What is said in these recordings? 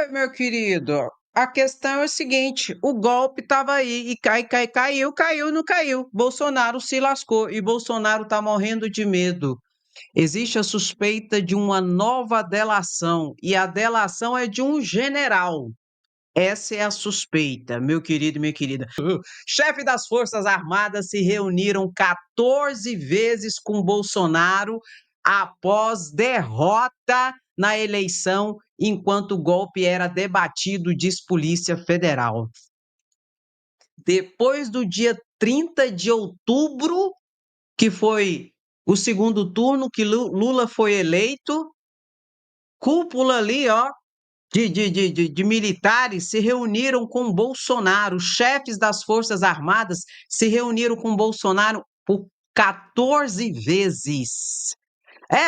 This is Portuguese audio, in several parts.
Oi, meu querido. A questão é o seguinte: o golpe estava aí e caiu, não caiu. Bolsonaro se lascou e Bolsonaro está morrendo de medo. Existe a suspeita de uma nova delação e a delação é de um general. Essa é a suspeita, meu querido e minha querida. Chefe das Forças Armadas se reuniram 14 vezes com Bolsonaro após derrota na eleição, enquanto o golpe era debatido, diz Polícia Federal. Depois do dia 30 de outubro, que foi o segundo turno que Lula foi eleito, cúpula ali, ó, de militares se reuniram com Bolsonaro, chefes das Forças Armadas se reuniram com Bolsonaro por 14 vezes.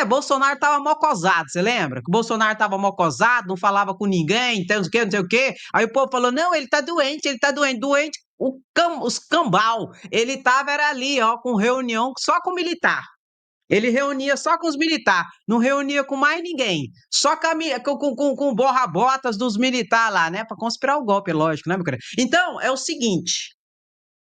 Bolsonaro estava mocosado, você lembra? Que o Bolsonaro estava mocosado, não falava com ninguém, então, não sei o quê. Aí o povo falou: não, ele está doente, doente. Os cambal, ele estava era ali, ó, com reunião só com militar. Ele reunia só com os militares, não reunia com mais ninguém. Só com borra-botas dos militares lá, né? Para conspirar o golpe, lógico, né, meu querido? Então, é o seguinte: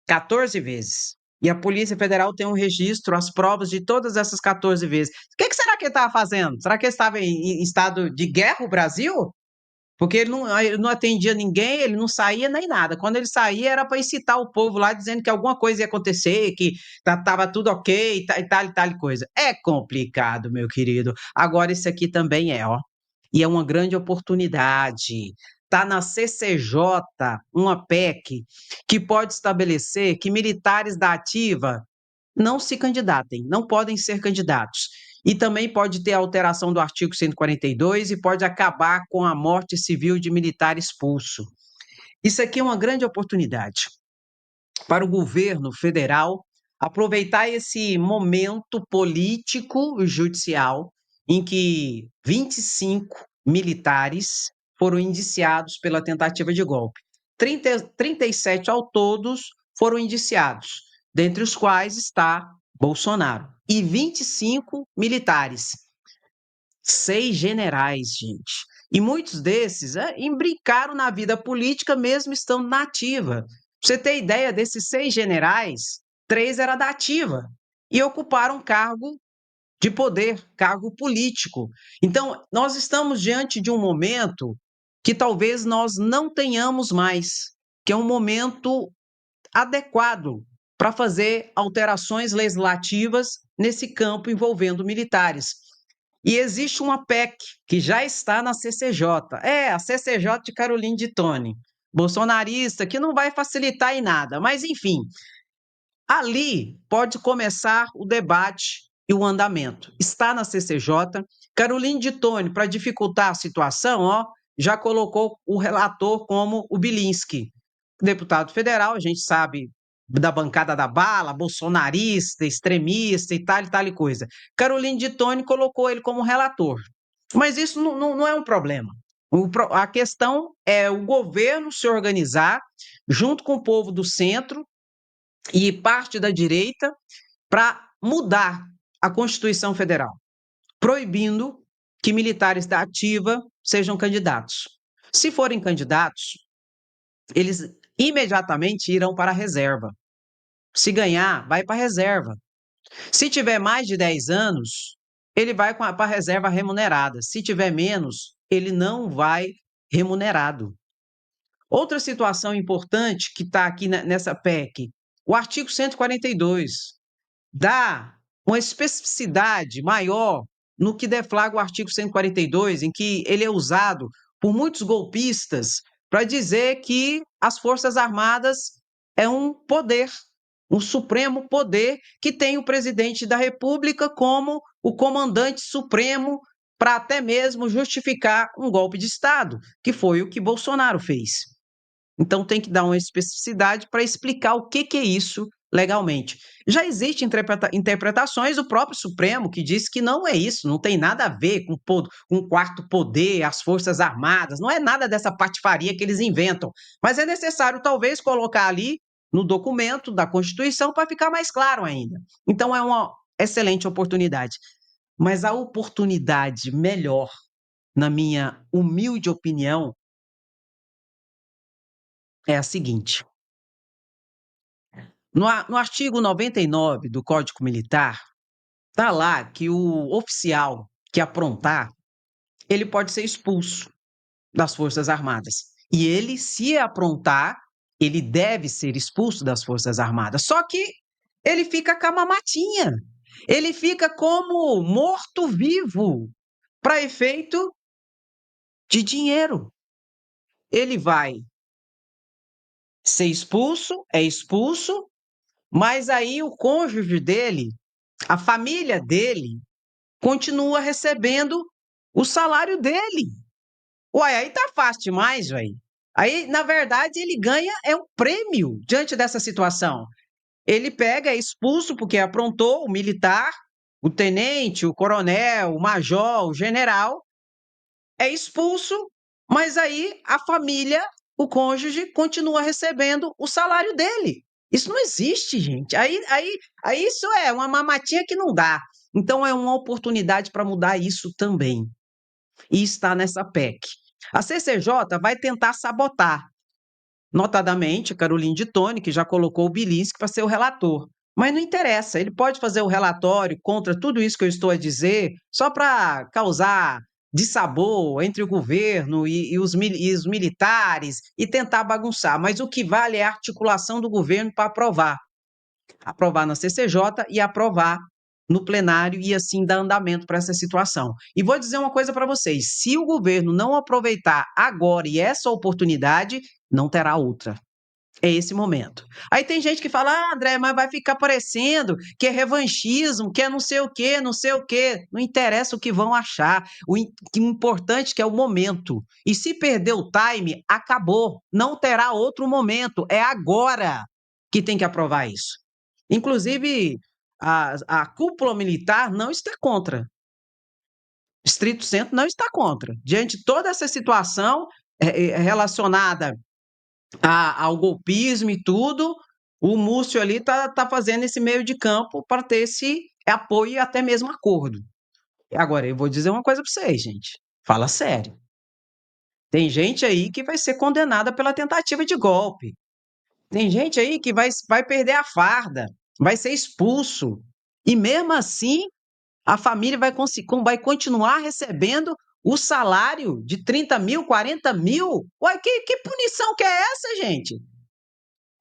14 vezes. E a Polícia Federal tem um registro, as provas de todas essas 14 vezes. O que será que ele estava fazendo? Será que ele estava em estado de guerra, o Brasil? Porque ele não atendia ninguém, ele não saía nem nada. Quando ele saía, era para incitar o povo lá, dizendo que alguma coisa ia acontecer, que estava tudo ok, e tal coisa. É complicado, meu querido. Agora, isso aqui também é, ó. E é uma grande oportunidade. Está na CCJ uma PEC que pode estabelecer que militares da ativa não se candidatem, não podem ser candidatos. E também pode ter alteração do artigo 142 e pode acabar com a morte civil de militar expulso. Isso aqui é uma grande oportunidade para o governo federal aproveitar esse momento político judicial em que 25 militares foram indiciados pela tentativa de golpe. 37 ao todos foram indiciados, dentre os quais está Bolsonaro. E 25 militares, 6 generais, gente. E muitos desses imbricaram na vida política mesmo estando na ativa. Pra você ter ideia, desses 6 generais, 3 eram da ativa e ocuparam cargo de poder, cargo político. Então, nós estamos diante de um momento que talvez nós não tenhamos mais, que é um momento adequado para fazer alterações legislativas nesse campo envolvendo militares. E existe uma PEC que já está na CCJ. A CCJ de Caroline de Tone, bolsonarista, que não vai facilitar em nada, mas enfim, ali pode começar o debate e o andamento. Está na CCJ. Caroline de Tone, para dificultar a situação, ó, já colocou o relator como o Bilinski, deputado federal, a gente sabe da bancada da bala, bolsonarista, extremista e tal e coisa. Caroline de Tone colocou ele como relator. Mas isso não é um problema. A questão é o governo se organizar junto com o povo do centro e parte da direita para mudar a Constituição Federal, proibindo que militares da ativa sejam candidatos. Se forem candidatos, eles imediatamente irão para a reserva. Se ganhar, vai para a reserva. Se tiver mais de 10 anos, ele vai para a reserva remunerada. Se tiver menos, ele não vai remunerado. Outra situação importante que está aqui nessa PEC, o artigo 142 dá uma especificidade maior no que deflagra o artigo 142, em que ele é usado por muitos golpistas para dizer que as Forças Armadas é um poder, um supremo poder que tem o presidente da República como o comandante supremo para até mesmo justificar um golpe de Estado, que foi o que Bolsonaro fez. Então tem que dar uma especificidade para explicar o que é isso legalmente. Já existem interpretações do próprio Supremo que diz que não é isso, não tem nada a ver com o quarto poder, as Forças Armadas, não é nada dessa patifaria que eles inventam. Mas é necessário talvez colocar ali no documento da Constituição para ficar mais claro ainda. Então é uma excelente oportunidade. Mas a oportunidade melhor, na minha humilde opinião, é a seguinte: no artigo 99 do Código Militar, está lá que o oficial que aprontar, ele pode ser expulso das Forças Armadas. E ele, se aprontar, ele deve ser expulso das Forças Armadas. Só que ele fica com a mamatinha. Ele fica como morto-vivo para efeito de dinheiro. Ele vai ser expulso, é expulso, mas aí o cônjuge dele, a família dele, continua recebendo o salário dele. Uai, aí tá fácil demais, velho. Aí, na verdade, ele ganha um prêmio diante dessa situação. Ele pega, é expulso porque aprontou o militar, o tenente, o coronel, o major, o general, é expulso, mas aí a família, o cônjuge, continua recebendo o salário dele. Isso não existe, gente. Aí isso é uma mamatinha que não dá. Então é uma oportunidade para mudar isso também. E está nessa PEC. A CCJ vai tentar sabotar, notadamente Caroline de Tone, que já colocou o Bilinski para ser o relator. Mas não interessa, ele pode fazer o relatório contra tudo isso que eu estou a dizer, só para causar dissabor entre o governo e os militares e tentar bagunçar. Mas o que vale é a articulação do governo para aprovar na CCJ e aprovar no plenário e assim dar andamento para essa situação. E vou dizer uma coisa para vocês: se o governo não aproveitar agora e essa oportunidade, não terá outra. É esse momento. Aí tem gente que fala: ah, André, mas vai ficar parecendo que é revanchismo, que é não sei o quê, não sei o quê. Não interessa o que vão achar. O importante é que é o momento. E se perder o time, acabou. Não terá outro momento. É agora que tem que aprovar isso. Inclusive, a cúpula militar não está contra. Estrito Centro não está contra. Diante de toda essa situação relacionada ao golpismo e tudo, o Múcio ali tá fazendo esse meio de campo para ter esse apoio e até mesmo acordo. Agora, eu vou dizer uma coisa para vocês, gente. Fala sério. Tem gente aí que vai ser condenada pela tentativa de golpe. Tem gente aí que vai perder a farda, vai ser expulso. E mesmo assim, a família vai continuar recebendo o salário de 30 mil, 40 mil. Uai, que punição que é essa, gente?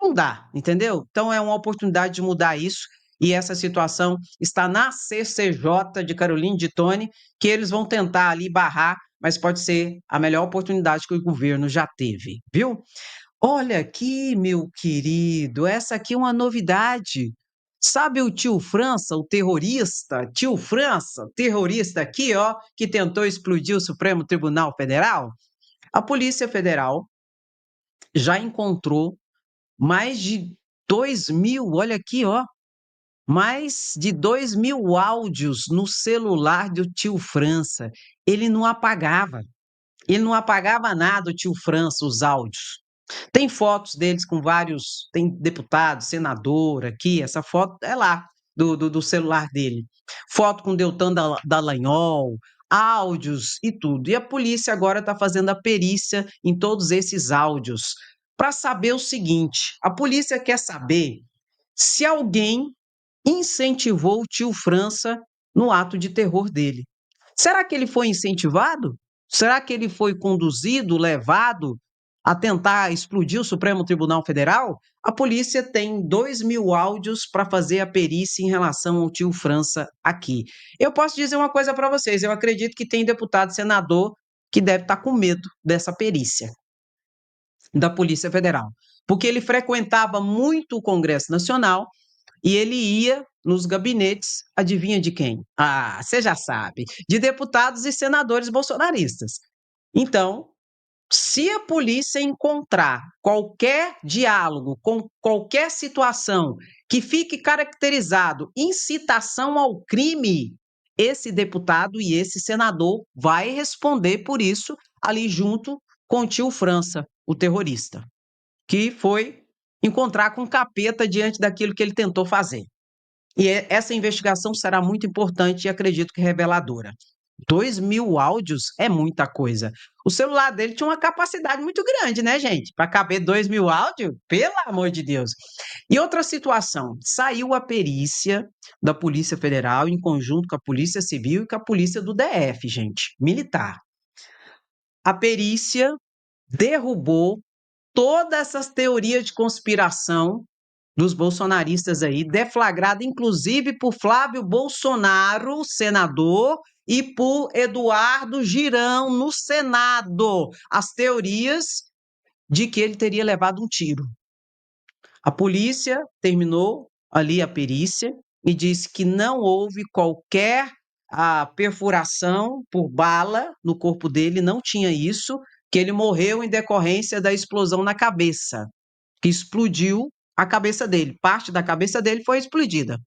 Não dá, entendeu? Então é uma oportunidade de mudar isso e essa situação está na CCJ de Caroline de Tone, que eles vão tentar ali barrar, mas pode ser a melhor oportunidade que o governo já teve, viu? Olha aqui, meu querido, essa aqui é uma novidade. Sabe o tio França, o terrorista? Tio França, terrorista aqui, ó, que tentou explodir o Supremo Tribunal Federal? A Polícia Federal já encontrou mais de 2.000, olha aqui, ó, mais de 2.000 áudios no celular do tio França. Ele não apagava. Ele não apagava nada, o tio França, os áudios. Tem fotos deles com vários, tem deputado, senador aqui, essa foto é lá, do celular dele. Foto com Deltan Dallagnol, áudios e tudo. E a polícia agora está fazendo a perícia em todos esses áudios para saber o seguinte: a polícia quer saber se alguém incentivou o tio França no ato de terror dele. Será que ele foi incentivado? Será que ele foi conduzido, levado a tentar explodir o Supremo Tribunal Federal? A polícia tem 2.000 áudios para fazer a perícia em relação ao tio França aqui. Eu posso dizer uma coisa para vocês: eu acredito que tem deputado, senador que deve estar com medo dessa perícia da Polícia Federal, porque ele frequentava muito o Congresso Nacional e ele ia nos gabinetes, adivinha de quem? Ah, você já sabe, de deputados e senadores bolsonaristas. Então, se a polícia encontrar qualquer diálogo com qualquer situação que fique caracterizado incitação ao crime, esse deputado e esse senador vai responder por isso ali junto com o tio França, o terrorista, que foi encontrar com o capeta diante daquilo que ele tentou fazer. E essa investigação será muito importante e acredito que reveladora. 2.000 áudios é muita coisa. O celular dele tinha uma capacidade muito grande, né, gente? Para caber 2.000 áudios, pelo amor de Deus. E outra situação, saiu a perícia da Polícia Federal em conjunto com a Polícia Civil e com a Polícia do DF, gente, militar. A perícia derrubou todas essas teorias de conspiração dos bolsonaristas aí, deflagrada inclusive por Flávio Bolsonaro, senador, e por Eduardo Girão, no Senado, as teorias de que ele teria levado um tiro. A polícia terminou ali a perícia e disse que não houve qualquer perfuração por bala no corpo dele, não tinha isso, que ele morreu em decorrência da explosão na cabeça, que explodiu a cabeça dele, parte da cabeça dele foi explodida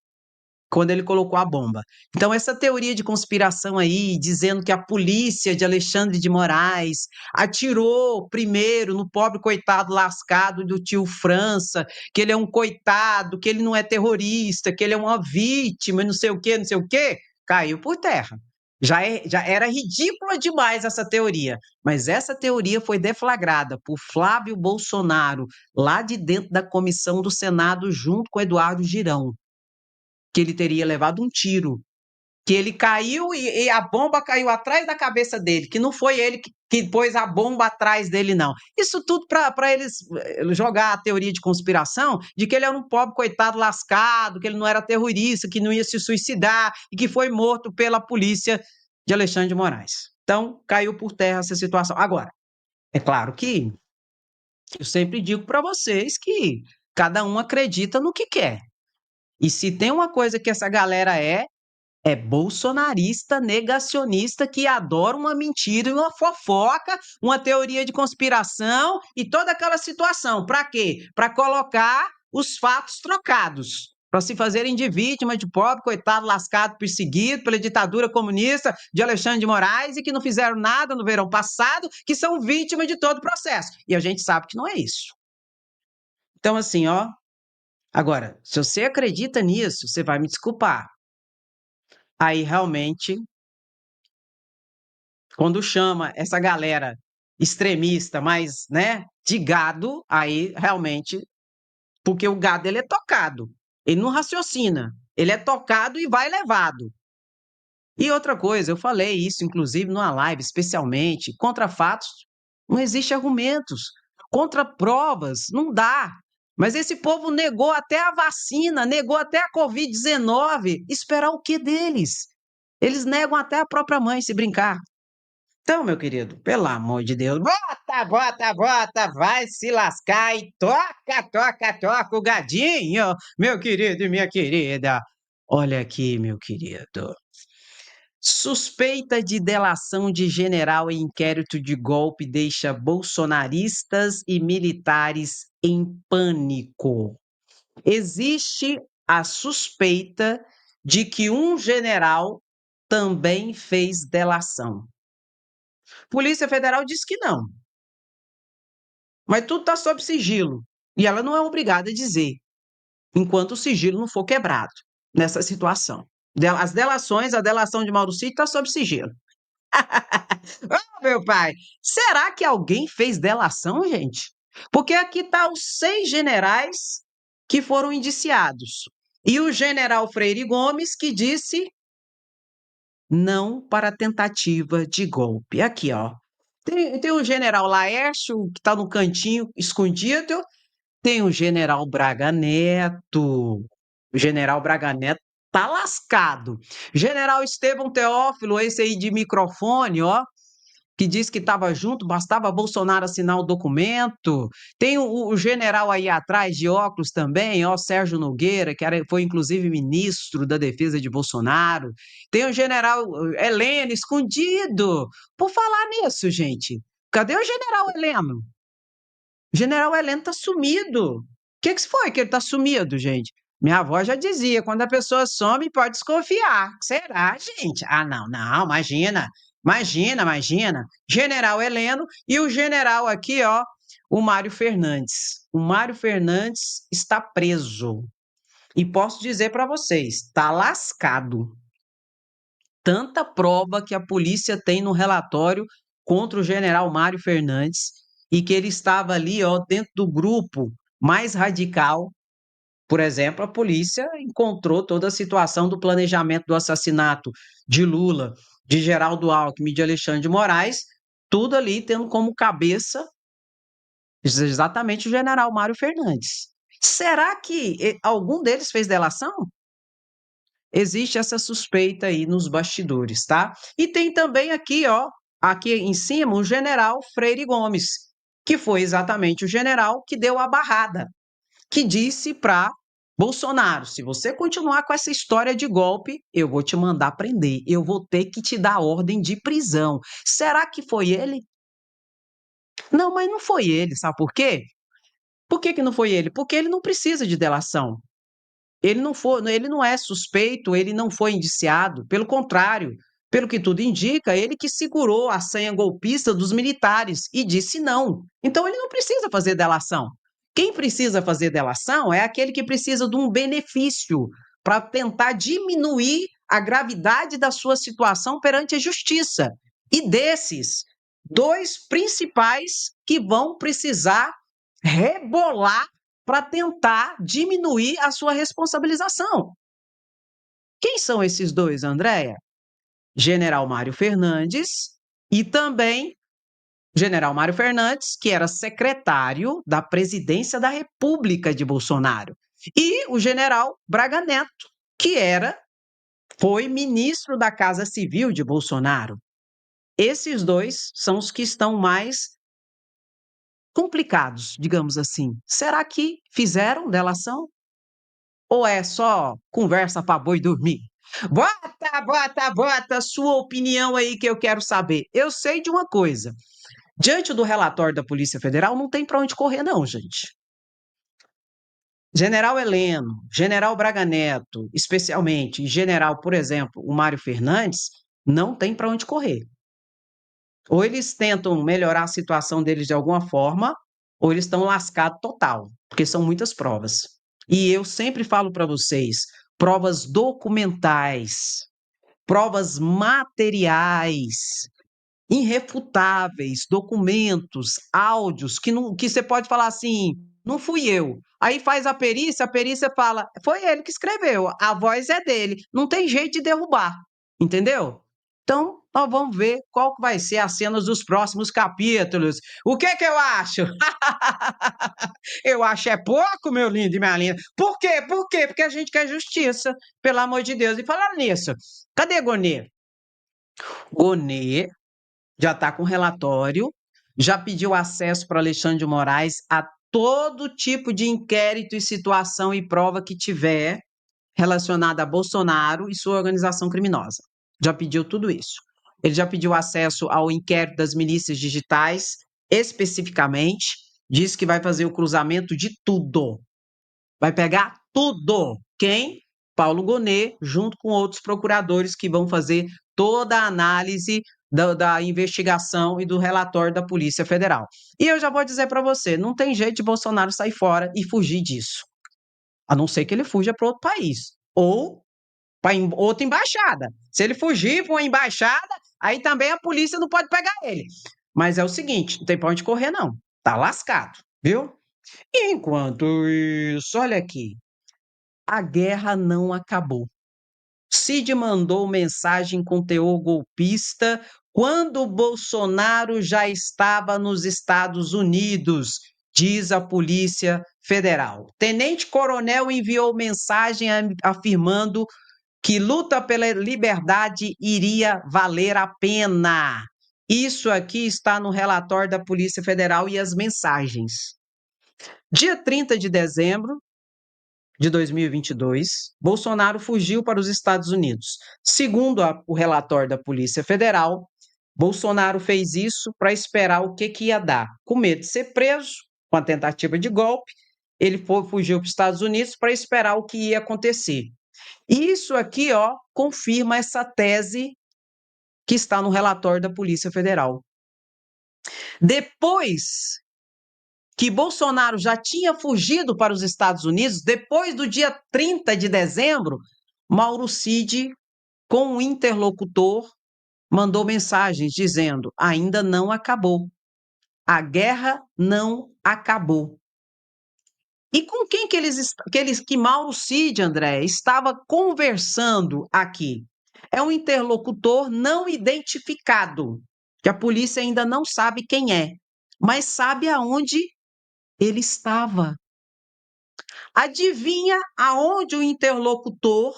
quando ele colocou a bomba. Então, essa teoria de conspiração aí, dizendo que a polícia de Alexandre de Moraes atirou primeiro no pobre coitado lascado do tio França, que ele é um coitado, que ele não é terrorista, que ele é uma vítima, não sei o quê, caiu por terra. Já era ridícula demais essa teoria, mas essa teoria foi deflagrada por Flávio Bolsonaro, lá de dentro da comissão do Senado, junto com Eduardo Girão, que ele teria levado um tiro, que ele caiu e a bomba caiu atrás da cabeça dele, que não foi ele que pôs a bomba atrás dele, não. Isso tudo para eles jogar a teoria de conspiração de que ele era um pobre coitado lascado, que ele não era terrorista, que não ia se suicidar e que foi morto pela polícia de Alexandre de Moraes. Então, caiu por terra essa situação. Agora, é claro que eu sempre digo para vocês que cada um acredita no que quer. E se tem uma coisa que essa galera é bolsonarista, negacionista, que adora uma mentira, uma fofoca, uma teoria de conspiração e toda aquela situação. Para quê? Para colocar os fatos trocados. Para se fazerem de vítima, de pobre, coitado, lascado, perseguido pela ditadura comunista de Alexandre de Moraes e que não fizeram nada no verão passado, que são vítimas de todo o processo. E a gente sabe que não é isso. Então, assim, ó. Agora, se você acredita nisso, você vai me desculpar. Aí realmente, quando chama essa galera extremista, mas, né, de gado, aí realmente, porque o gado ele é tocado, ele não raciocina, ele é tocado e vai levado. E outra coisa, eu falei isso inclusive numa live, especialmente, contra fatos, não existe argumentos, contra provas, não dá. Mas esse povo negou até a vacina, negou até a Covid-19, esperar o que deles? Eles negam até a própria mãe, se brincar. Então, meu querido, pelo amor de Deus, bota, bota, bota, vai se lascar e toca, toca, toca o gadinho, meu querido e minha querida. Olha aqui, meu querido. Suspeita de delação de general em inquérito de golpe deixa bolsonaristas e militares em pânico. Existe a suspeita de que um general também fez delação. Polícia Federal diz que não, mas tudo está sob sigilo. E ela não é obrigada a dizer, enquanto o sigilo não for quebrado nessa situação. As delações, a delação de Mauro Cid está sob sigilo. Oh, meu pai, será que alguém fez delação, gente? Porque aqui tá os 6 generais que foram indiciados. E o general Freire Gomes que disse não para tentativa de golpe. Aqui, ó. Tem o general Laércio, que está no cantinho escondido. Tem o general Braga Neto. O general Braga Neto tá lascado. General Estevão Teófilo, esse aí de microfone, ó, que disse que estava junto, bastava Bolsonaro assinar o documento. Tem o general aí atrás de óculos também, ó, Sérgio Nogueira, que foi inclusive ministro da Defesa de Bolsonaro. Tem o general Heleno escondido. Por falar nisso, gente, cadê o general Heleno? O general Heleno tá sumido. O que foi que ele tá sumido, gente? Minha avó já dizia, quando a pessoa some, pode desconfiar. Será, gente? Ah, não, não, imagina. Imagina, imagina. General Heleno e o general aqui, ó, o Mário Fernandes. O Mário Fernandes está preso. E posso dizer para vocês, tá lascado. tanta prova que a polícia tem no relatório contra o general Mário Fernandes e que ele estava ali, ó, dentro do grupo mais radical. Por exemplo, a polícia encontrou toda a situação do planejamento do assassinato de Lula, de Geraldo Alckmin e de Alexandre de Moraes, tudo ali tendo como cabeça exatamente o general Mário Fernandes. Será que algum deles fez delação? Existe essa suspeita aí nos bastidores, tá? E tem também aqui, ó, aqui em cima, o general Freire Gomes, que foi exatamente o general que deu a barrada, que disse para Bolsonaro: se você continuar com essa história de golpe, eu vou te mandar prender, eu vou ter que te dar ordem de prisão. Será que foi ele? Não, mas não foi ele, sabe por quê? Por que que não foi ele? Porque ele não precisa de delação. Ele não é suspeito, ele não foi indiciado, pelo contrário, pelo que tudo indica, ele que segurou a senha golpista dos militares e disse não. Então ele não precisa fazer delação. Quem precisa fazer delação é aquele que precisa de um benefício para tentar diminuir a gravidade da sua situação perante a justiça. E desses, dois principais que vão precisar rebolar para tentar diminuir a sua responsabilização. Quem são esses dois, Andréia? General Mário Fernandes e também General Mário Fernandes, que era secretário da Presidência da República de Bolsonaro, e o General Braga Neto, que foi ministro da Casa Civil de Bolsonaro. Esses dois são os que estão mais complicados, digamos assim. Será que fizeram delação? Ou é só conversa para boi dormir? Bota sua opinião aí que eu quero saber. Eu sei de uma coisa. Diante do relatório da Polícia Federal, não tem para onde correr, não, gente. General Heleno, General Braga Neto, especialmente, e General, por exemplo, o Mário Fernandes, não tem para onde correr. Ou eles tentam melhorar a situação deles de alguma forma, ou eles estão lascados total, porque são muitas provas. E eu sempre falo para vocês, provas documentais, provas materiais, irrefutáveis, documentos, áudios, que você pode falar assim, não fui eu. Aí faz a perícia fala, foi ele que escreveu, a voz é dele, não tem jeito de derrubar, entendeu? Então, nós vamos ver qual que vai ser as cenas dos próximos capítulos. O que que eu acho? Eu acho é pouco, meu lindo e minha linda. Por quê? Por quê? Porque a gente quer justiça, pelo amor de Deus. E falar nisso, cadê Gonê? Gonê já está com relatório, já pediu acesso para Alexandre de Moraes a todo tipo de inquérito e situação e prova que tiver relacionada a Bolsonaro e sua organização criminosa. Já pediu tudo isso. Ele já pediu acesso ao inquérito das milícias digitais, especificamente, diz que vai fazer o cruzamento de tudo. Vai pegar tudo. Quem? Paulo Gonet, junto com outros procuradores que vão fazer toda a análise da investigação e do relatório da Polícia Federal. E eu já vou dizer para você, não tem jeito de Bolsonaro sair fora e fugir disso. A não ser que ele fuja para outro país. Ou para outra embaixada. Se ele fugir para uma embaixada, aí também a polícia não pode pegar ele. Mas é o seguinte, não tem para onde correr, não. Tá lascado, viu? Enquanto isso, olha aqui, a guerra não acabou. Cid mandou mensagem com teor golpista quando Bolsonaro já estava nos Estados Unidos, diz a Polícia Federal. Tenente-coronel enviou mensagem afirmando que luta pela liberdade iria valer a pena. Isso aqui está no relatório da Polícia Federal e as mensagens. Dia 30 de dezembro de 2022, Bolsonaro fugiu para os Estados Unidos. Segundo o relatório da Polícia Federal, Bolsonaro fez isso para esperar o que ia dar. Com medo de ser preso, com a tentativa de golpe, ele fugiu para os Estados Unidos para esperar o que ia acontecer. Isso aqui, ó, confirma essa tese que está no relatório da Polícia Federal. Depois que Bolsonaro já tinha fugido para os Estados Unidos, depois do dia 30 de dezembro, Mauro Cid com o interlocutor, mandou mensagens dizendo: ainda não acabou. A guerra não acabou. E com quem que Mauro Cid, André, estava conversando aqui? É um interlocutor não identificado, que a polícia ainda não sabe quem é, mas sabe aonde ele estava. Adivinha aonde o interlocutor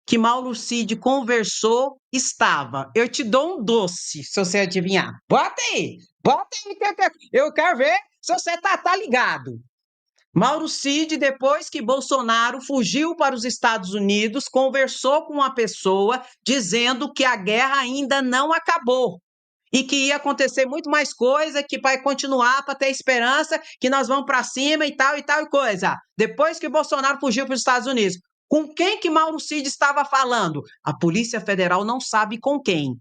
que Mauro Cid conversou estava? Eu te dou um doce, se você adivinhar. Bota aí, eu quero ver se você tá ligado. Mauro Cid, depois que Bolsonaro fugiu para os Estados Unidos, conversou com uma pessoa dizendo que a guerra ainda não acabou e que ia acontecer muito mais coisa, que vai continuar para ter esperança, que nós vamos para cima e tal e coisa. Depois que Bolsonaro fugiu para os Estados Unidos, com quem que Mauro Cid estava falando? A Polícia Federal não sabe com quem,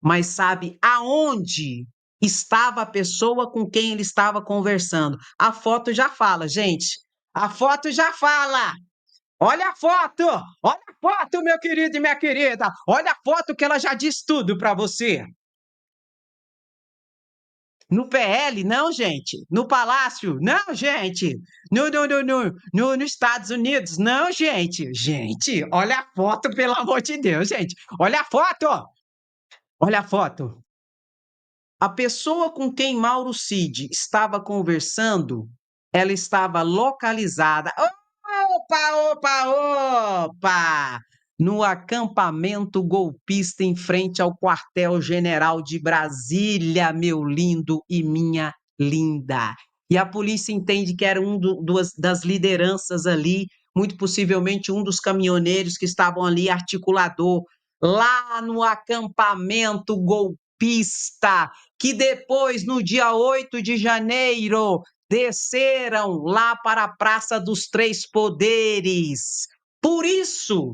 mas sabe aonde estava a pessoa com quem ele estava conversando. A foto já fala, gente. A foto já fala. Olha a foto! Olha a foto, meu querido e minha querida! Olha a foto que ela já diz tudo para você. No PL, não, gente. No Palácio, não, gente. Nos Estados Unidos, não, gente. Gente, olha a foto, pelo amor de Deus, gente. Olha a foto! Olha a foto. A pessoa com quem Mauro Cid estava conversando, ela estava localizada. Opa! No acampamento golpista em frente ao quartel-general de Brasília, meu lindo e minha linda. E a polícia entende que era das lideranças ali, muito possivelmente um dos caminhoneiros que estavam ali, articulador, lá no acampamento golpista, que depois, no dia 8 de janeiro, desceram lá para a Praça dos Três Poderes. Por isso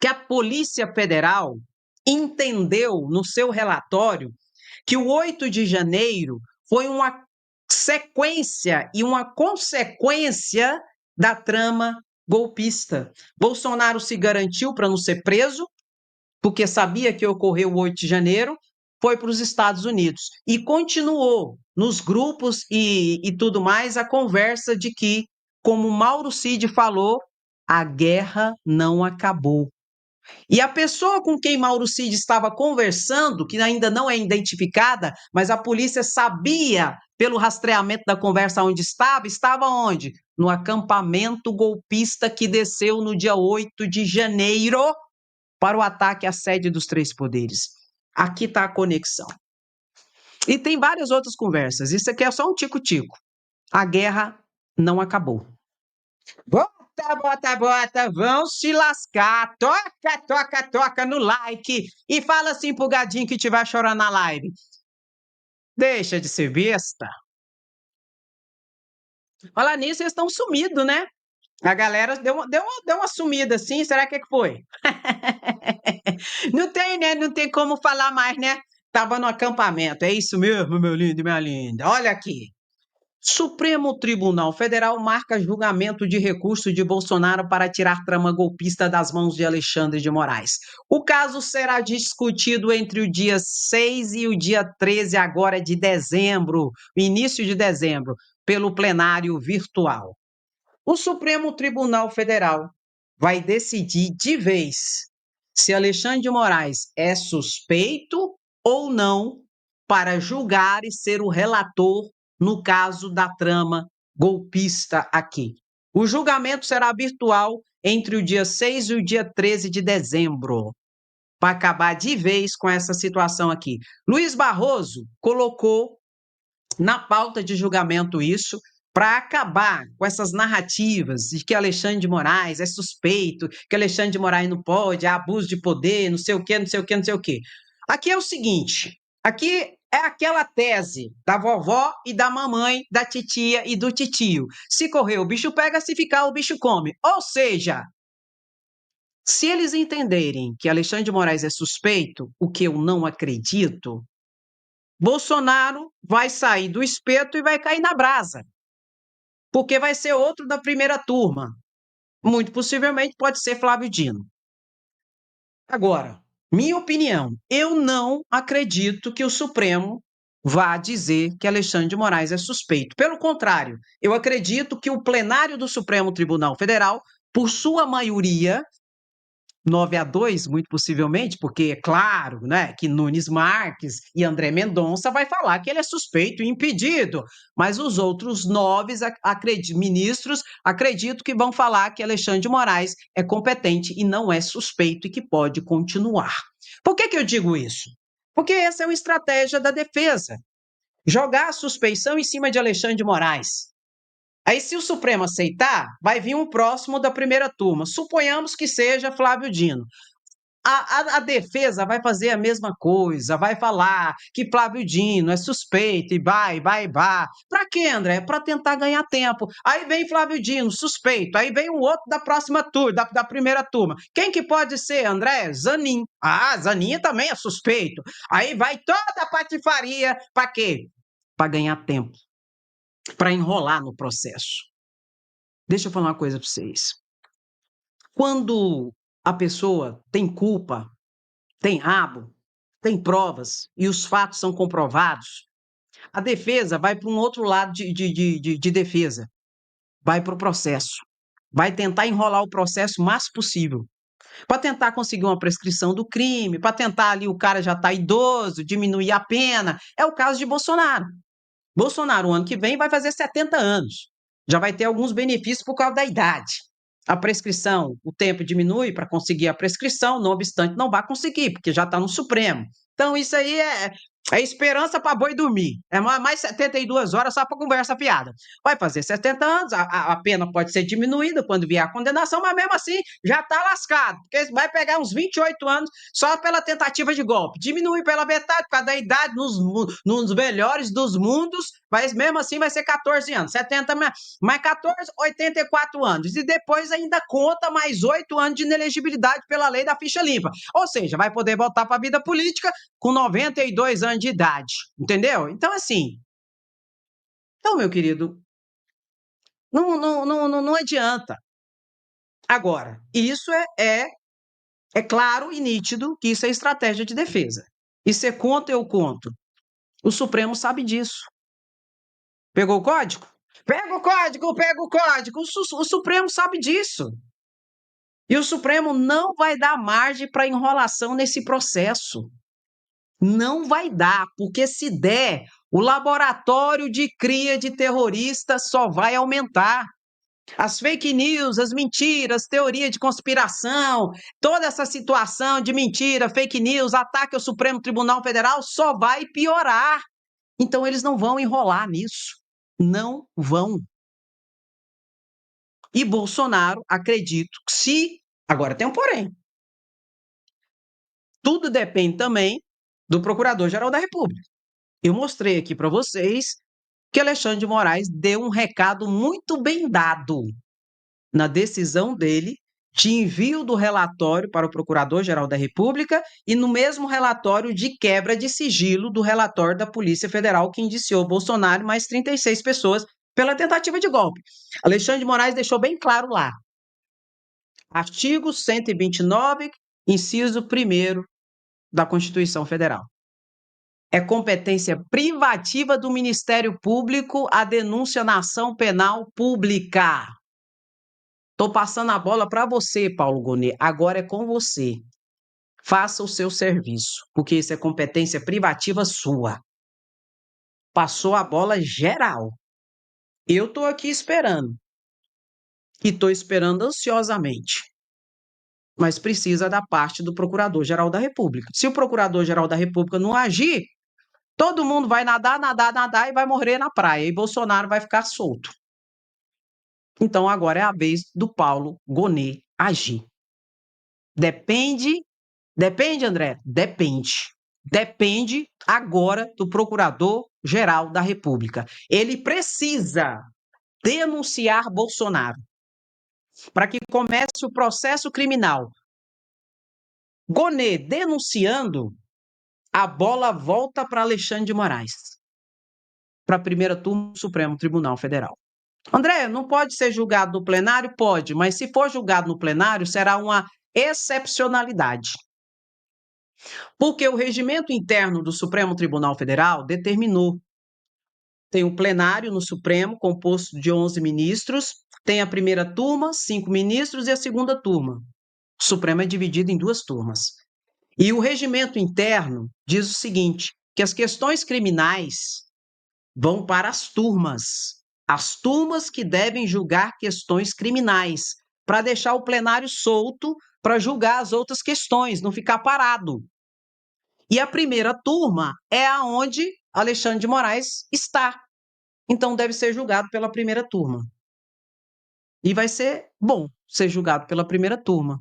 que a Polícia Federal entendeu no seu relatório que o 8 de janeiro foi uma sequência e uma consequência da trama golpista. Bolsonaro se garantiu para não ser preso, porque sabia que ocorreu o 8 de janeiro, foi para os Estados Unidos e continuou nos grupos e tudo mais a conversa de que, como Mauro Cid falou, a guerra não acabou. E a pessoa com quem Mauro Cid estava conversando, que ainda não é identificada, mas a polícia sabia pelo rastreamento da conversa onde estava onde? No acampamento golpista que desceu no dia 8 de janeiro para o ataque à sede dos Três Poderes. Aqui está a conexão. E tem várias outras conversas. Isso aqui é só um tico-tico. A guerra não acabou. Bota, vão se lascar. Toca no like. E fala assim pro gadinho que estiver chorando na live. Deixa de ser besta. Falar nisso, eles estão sumidos, né? A galera deu uma sumida assim. Será que foi? Não tem, né? Não tem como falar mais, né? Tava no acampamento. É isso mesmo, meu lindo e minha linda. Olha aqui. Supremo Tribunal Federal marca julgamento de recurso de Bolsonaro para tirar trama golpista das mãos de Alexandre de Moraes. O caso será discutido entre o dia 6 e o dia 13 agora de dezembro, início de dezembro, pelo plenário virtual. O Supremo Tribunal Federal vai decidir de vez se Alexandre de Moraes é suspeito ou não para julgar e ser o relator no caso da trama golpista aqui. O julgamento será virtual entre o dia 6 e o dia 13 de dezembro, para acabar de vez com essa situação aqui. Luiz Barroso colocou na pauta de julgamento isso, para acabar com essas narrativas de que Alexandre de Moraes é suspeito, que Alexandre de Moraes não pode, há abuso de poder, não sei o quê, não sei o quê, não sei o quê. Aqui é o seguinte, aqui é aquela tese da vovó e da mamãe, da titia e do titio. Se correr, o bicho pega, se ficar, o bicho come. Ou seja, se eles entenderem que Alexandre de Moraes é suspeito, o que eu não acredito, Bolsonaro vai sair do espeto e vai cair na brasa, porque vai ser outro da primeira turma. Muito possivelmente pode ser Flávio Dino. Agora, minha opinião, eu não acredito que o Supremo vá dizer que Alexandre de Moraes é suspeito. Pelo contrário, eu acredito que o plenário do Supremo Tribunal Federal, por sua maioria, 9-2, muito possivelmente, porque é claro, né, que Nunes Marques e André Mendonça vai falar que ele é suspeito e impedido, mas os outros 9 ministros acredito que vão falar que Alexandre de Moraes é competente e não é suspeito e que pode continuar. Por que eu digo isso? Porque essa é uma estratégia da defesa, jogar a suspeição em cima de Alexandre de Moraes. Aí, se o Supremo aceitar, vai vir um próximo da primeira turma. Suponhamos que seja Flávio Dino. A defesa vai fazer a mesma coisa, vai falar que Flávio Dino é suspeito e vai. Para quê, André? Para tentar ganhar tempo. Aí vem Flávio Dino, suspeito. Aí vem um outro da próxima turma, da primeira turma. Quem que pode ser, André? Zanin. Ah, Zanin também é suspeito. Aí vai toda a patifaria. Para quê? Para ganhar tempo, para enrolar no processo. Deixa eu falar uma coisa para vocês. Quando a pessoa tem culpa, tem rabo, tem provas e os fatos são comprovados, a defesa vai para um outro lado de defesa, vai para o processo, vai tentar enrolar o processo o mais possível, para tentar conseguir uma prescrição do crime, para tentar ali o cara já está idoso, diminuir a pena. É o caso de Bolsonaro. Bolsonaro, o ano que vem, vai fazer 70 anos. Já vai ter alguns benefícios por causa da idade. A prescrição, o tempo diminui para conseguir a prescrição, não obstante, não vai conseguir, porque já está no Supremo. Então, isso aí é esperança para boi dormir. É mais 72 horas só para conversa fiada. Vai fazer 70 anos, a pena pode ser diminuída quando vier a condenação, mas mesmo assim já está lascado, porque vai pegar uns 28 anos só pela tentativa de golpe. Diminui pela metade, por causa da idade, nos melhores dos mundos, mas mesmo assim vai ser 14 anos. 70 mais 14, 84 anos. E depois ainda conta mais 8 anos de inelegibilidade pela lei da ficha limpa. Ou seja, vai poder voltar para a vida política com 92 anos de idade. Entendeu? Então, assim. Então, meu querido, não adianta. Agora, isso é claro e nítido que isso é estratégia de defesa. E você conta, eu conto. O Supremo sabe disso. Pegou o código? Pega o código, pega o código. O Supremo sabe disso. E o Supremo não vai dar margem para enrolação nesse processo. Não vai dar, porque se der, o laboratório de cria de terroristas só vai aumentar. As fake news, as mentiras, teoria de conspiração, toda essa situação de mentira, fake news, ataque ao Supremo Tribunal Federal só vai piorar. Então eles não vão enrolar nisso. Não vão. E Bolsonaro, acredito que se. Agora tem um porém. Tudo depende também do Procurador-Geral da República. Eu mostrei aqui para vocês que Alexandre de Moraes deu um recado muito bem dado na decisão dele de envio do relatório para o Procurador-Geral da República e no mesmo relatório de quebra de sigilo do relatório da Polícia Federal que indiciou Bolsonaro e mais 36 pessoas pela tentativa de golpe. Alexandre de Moraes deixou bem claro lá. Artigo 129, inciso 1º da Constituição Federal. É competência privativa do Ministério Público a denúncia na ação penal pública. Estou passando a bola para você, Paulo Gonet. Agora é com você. Faça o seu serviço, porque isso é competência privativa sua. Passou a bola geral. Eu estou aqui esperando. E estou esperando ansiosamente. Mas precisa da parte do Procurador-Geral da República. Se o Procurador-Geral da República não agir, todo mundo vai nadar e vai morrer na praia. E Bolsonaro vai ficar solto. Então agora é a vez do Paulo Gonet agir. Depende, André? Depende. Depende agora do Procurador-Geral da República. Ele precisa denunciar Bolsonaro para que comece o processo criminal. Gonet denunciando, a bola volta para Alexandre de Moraes, para a primeira turma do Supremo Tribunal Federal. André, não pode ser julgado no plenário? Pode, mas se for julgado no plenário, será uma excepcionalidade. Porque o regimento interno do Supremo Tribunal Federal determinou. Tem um plenário no Supremo, composto de 11 ministros, tem a primeira turma, 5 ministros, e a segunda turma. O Supremo é dividido em 2 turmas. E o regimento interno diz o seguinte, que as questões criminais vão para as turmas que devem julgar questões criminais, para deixar o plenário solto para julgar as outras questões, não ficar parado. E a primeira turma é aonde Alexandre de Moraes está. Então deve ser julgado pela primeira turma. E vai ser bom ser julgado pela primeira turma.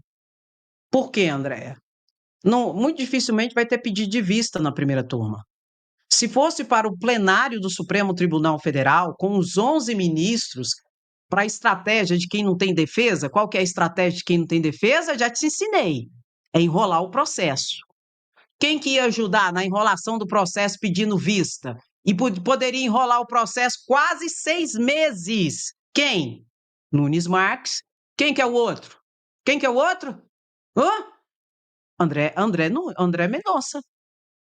Por quê, Andréa? Não, muito dificilmente vai ter pedido de vista na primeira turma. Se fosse para o plenário do Supremo Tribunal Federal, com os 11 ministros, para a estratégia de quem não tem defesa, qual que é a estratégia de quem não tem defesa? Já te ensinei. É enrolar o processo. Quem que ia ajudar na enrolação do processo pedindo vista? E poderia enrolar o processo quase 6 meses. Quem? Nunes Marques. Quem que é o outro? Quem que é o outro? Hã? André Mendonça.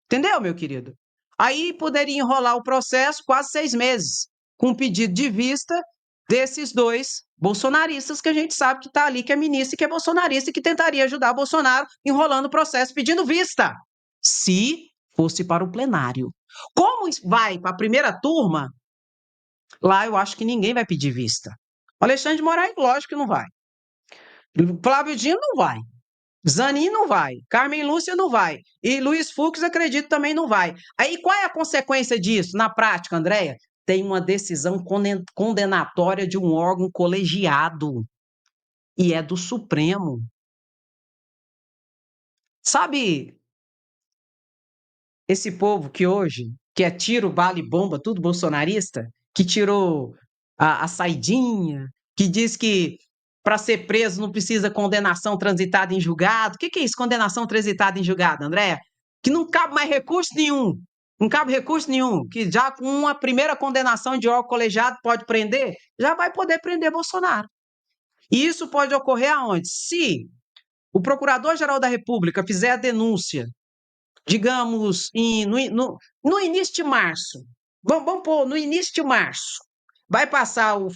Entendeu, meu querido? Aí poderia enrolar o processo quase 6 meses, com pedido de vista desses 2 bolsonaristas que a gente sabe que está ali, que é ministro e que é bolsonarista e que tentaria ajudar Bolsonaro enrolando o processo pedindo vista, se fosse para o plenário. Como vai para a primeira turma, lá eu acho que ninguém vai pedir vista. Alexandre de Moraes, lógico que não vai. Flávio Dino não vai. Zanin não vai, Carmen Lúcia não vai, e Luiz Fux, acredito, também não vai. Aí qual é a consequência disso? Na prática, Andréia, tem uma decisão condenatória de um órgão colegiado, e é do Supremo. Sabe esse povo que hoje, que é tiro, bala e bomba, tudo bolsonarista, que tirou a saidinha, que diz que para ser preso não precisa condenação transitada em julgado. O que é isso, condenação transitada em julgado, André? Que não cabe mais recurso nenhum. Não cabe recurso nenhum. Que já com uma primeira condenação de órgão colegiado pode prender, já vai poder prender Bolsonaro. E isso pode ocorrer aonde? Se o Procurador-Geral da República fizer a denúncia, digamos, no início de março, vamos pôr no início de março, vai passar o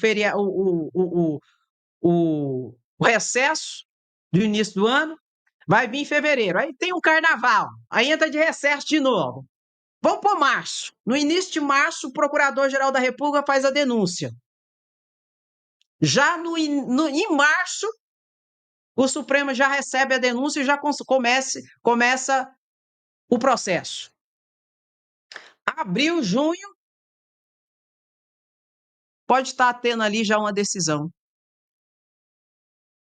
recesso do início do ano, vai vir em fevereiro, aí tem um carnaval, aí entra de recesso de novo. Vamos pôr março. No início de março, o Procurador-Geral da República faz a denúncia. Já em março, o Supremo já recebe a denúncia e já começa o processo. Abril, junho, pode estar tendo ali já uma decisão.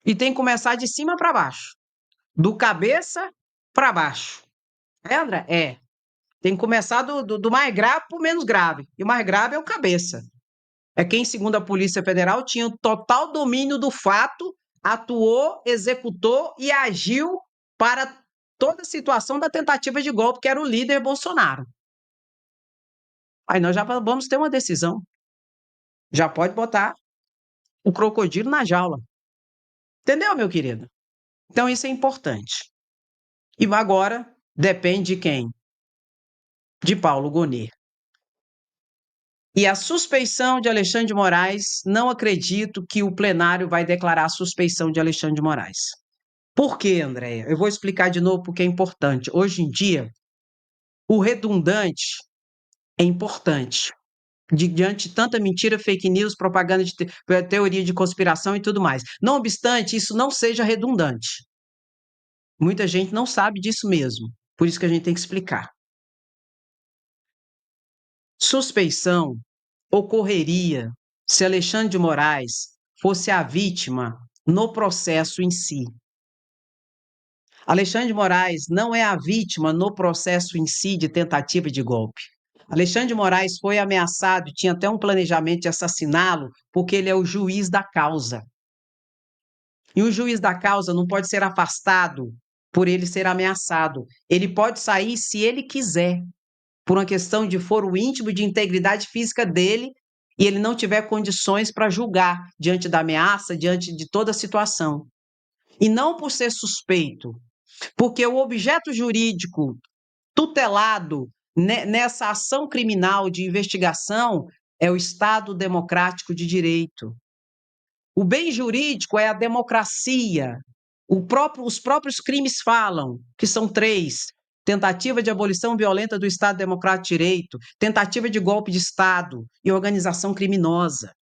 E tem que começar de cima para baixo. Do cabeça para baixo. É, André? É. Tem que começar do mais grave para o menos grave. E o mais grave é o cabeça. É quem, segundo a Polícia Federal, tinha o total domínio do fato, atuou, executou e agiu para toda a situação da tentativa de golpe, que era o líder Bolsonaro. Aí nós já vamos ter uma decisão. Já pode botar o crocodilo na jaula. Entendeu, meu querido? Então isso é importante. E agora depende de quem? De Paulo Gonet. E a suspeição de Alexandre de Moraes, não acredito que o plenário vai declarar a suspeição de Alexandre de Moraes. Por quê, Andréia? Eu vou explicar de novo porque é importante. Hoje em dia, o redundante é importante. Diante de tanta mentira, fake news, propaganda de teoria de conspiração e tudo mais. Não obstante, isso não seja redundante. Muita gente não sabe disso mesmo. Por isso que a gente tem que explicar. Suspeição ocorreria se Alexandre de Moraes fosse a vítima no processo em si. Alexandre de Moraes não é a vítima no processo em si de tentativa de golpe. Alexandre de Moraes foi ameaçado, tinha até um planejamento de assassiná-lo, porque ele é o juiz da causa. E o juiz da causa não pode ser afastado por ele ser ameaçado. Ele pode sair se ele quiser, por uma questão de foro íntimo, de integridade física dele, e ele não tiver condições para julgar diante da ameaça, diante de toda a situação. E não por ser suspeito. Porque o objeto jurídico tutelado nessa ação criminal de investigação é o Estado Democrático de Direito. O bem jurídico é a democracia. Os próprios crimes falam, que são 3: tentativa de abolição violenta do Estado Democrático de Direito, tentativa de golpe de Estado e organização criminosa.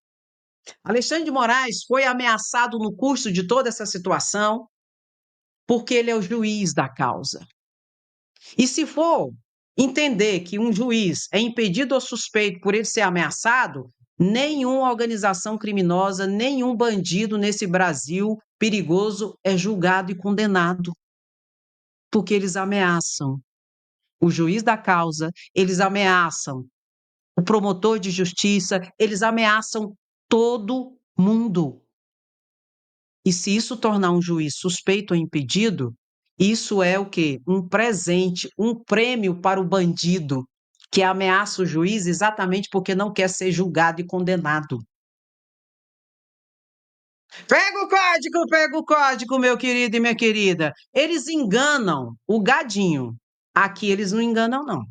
Alexandre de Moraes foi ameaçado no curso de toda essa situação porque ele é o juiz da causa. E se for entender que um juiz é impedido ou suspeito por ele ser ameaçado, nenhuma organização criminosa, nenhum bandido nesse Brasil perigoso é julgado e condenado, porque eles ameaçam o juiz da causa, eles ameaçam o promotor de justiça, eles ameaçam todo mundo. E se isso tornar um juiz suspeito ou impedido, isso é o quê? Um presente, um prêmio para o bandido que ameaça o juiz exatamente porque não quer ser julgado e condenado. Pega o código, meu querido e minha querida. Eles enganam o gadinho. Aqui eles não enganam, não.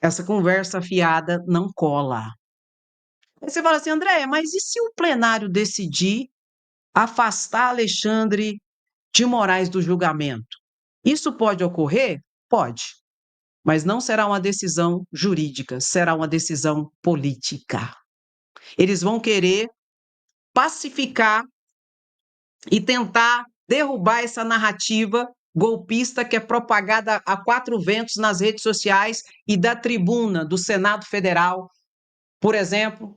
Essa conversa fiada não cola. Aí você fala assim, André, mas e se o plenário decidir afastar Alexandre de Moraes do julgamento? Isso pode ocorrer? Pode. Mas não será uma decisão jurídica, será uma decisão política. Eles vão querer pacificar e tentar derrubar essa narrativa golpista que é propagada a 4 ventos nas redes sociais e da tribuna do Senado Federal, por exemplo,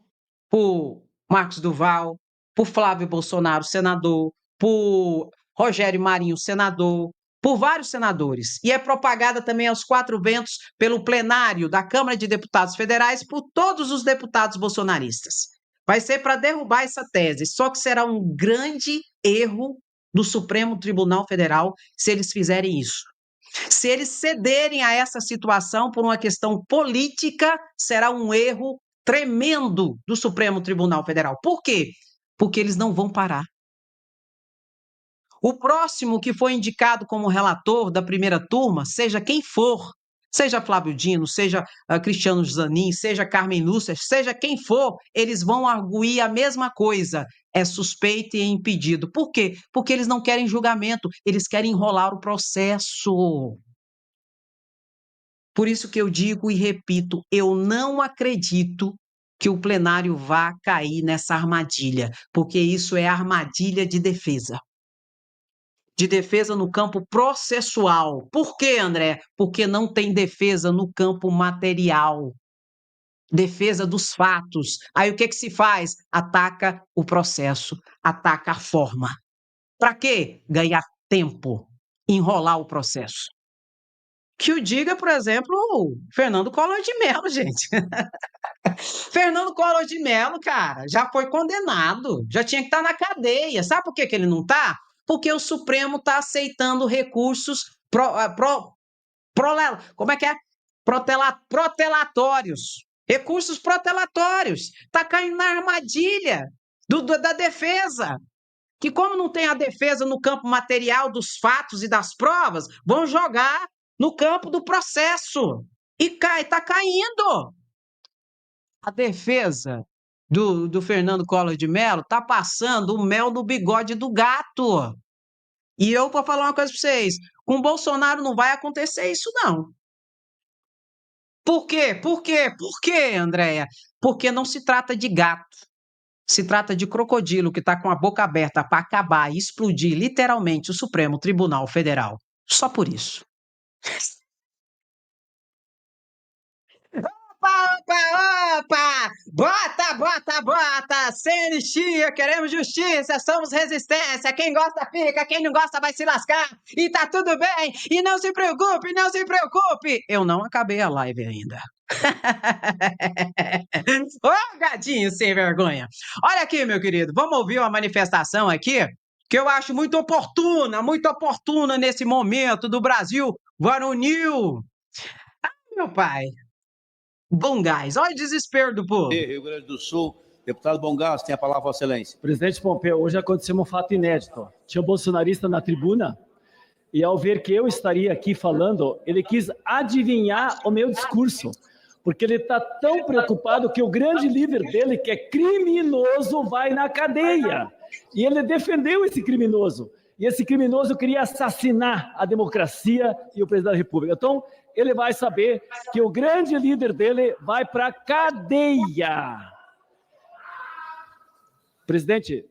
por Marcos Duval, por Flávio Bolsonaro, senador, por Rogério Marinho, senador, por vários senadores. E é propagada também aos 4 ventos pelo plenário da Câmara de Deputados Federais, por todos os deputados bolsonaristas. Vai ser para derrubar essa tese, só que será um grande erro do Supremo Tribunal Federal se eles fizerem isso. Se eles cederem a essa situação por uma questão política, será um erro tremendo do Supremo Tribunal Federal. Por quê? Porque eles não vão parar. O próximo que foi indicado como relator da primeira turma, seja quem for, seja Flávio Dino, seja Cristiano Zanin, seja Carmen Lúcia, seja quem for, eles vão arguir a mesma coisa. É suspeito e é impedido. Por quê? Porque eles não querem julgamento, eles querem enrolar o processo. Por isso que eu digo e repito, eu não acredito que o plenário vá cair nessa armadilha, porque isso é armadilha de defesa. De defesa no campo processual. Por quê, André? Porque não tem defesa no campo material. Defesa dos fatos. Aí o que se faz? Ataca o processo, ataca a forma. Para quê? Ganhar tempo, enrolar o processo. Que o diga, por exemplo, o Fernando Collor de Mello, gente. Fernando Collor de Mello, cara, já foi condenado, já tinha que estar na cadeia. Sabe por que ele não está? Porque o Supremo está aceitando recursos como é que é? Protelatórios. Recursos protelatórios. Está caindo na armadilha da defesa. Que como não tem a defesa no campo material dos fatos e das provas, vão jogar no campo do processo. E está caindo. A defesa do Fernando Collor de Mello está passando o mel no bigode do gato. E eu vou falar uma coisa para vocês, com o Bolsonaro não vai acontecer isso, não. Por quê? Por quê? Por quê, Andréia? Porque não se trata de gato. Se trata de crocodilo que está com a boca aberta para acabar e explodir literalmente o Supremo Tribunal Federal. Só por isso. Opa! Bota! Sem anistia, queremos justiça, somos resistência. Quem gosta fica, quem não gosta vai se lascar. E tá tudo bem. E não se preocupe, não se preocupe. Eu não acabei a live ainda. Ô, gadinho sem vergonha. Olha aqui, meu querido, vamos ouvir uma manifestação aqui que eu acho muito oportuna nesse momento do Brasil varonil. Meu pai, Bom Gás, olha o desespero do povo. Rio Grande do Sul, deputado Bom Gás, tem a palavra, Vossa Excelência. Presidente Pompeu, hoje aconteceu um fato inédito. Tinha um bolsonarista na tribuna E ao ver que eu estaria aqui falando, ele quis adivinhar o meu discurso, porque ele está tão preocupado que o grande líder dele, que é criminoso, vai na cadeia. E ele defendeu esse criminoso. E esse criminoso queria assassinar a democracia e o presidente da República. Então, ele vai saber que o grande líder dele vai para a cadeia. Presidente,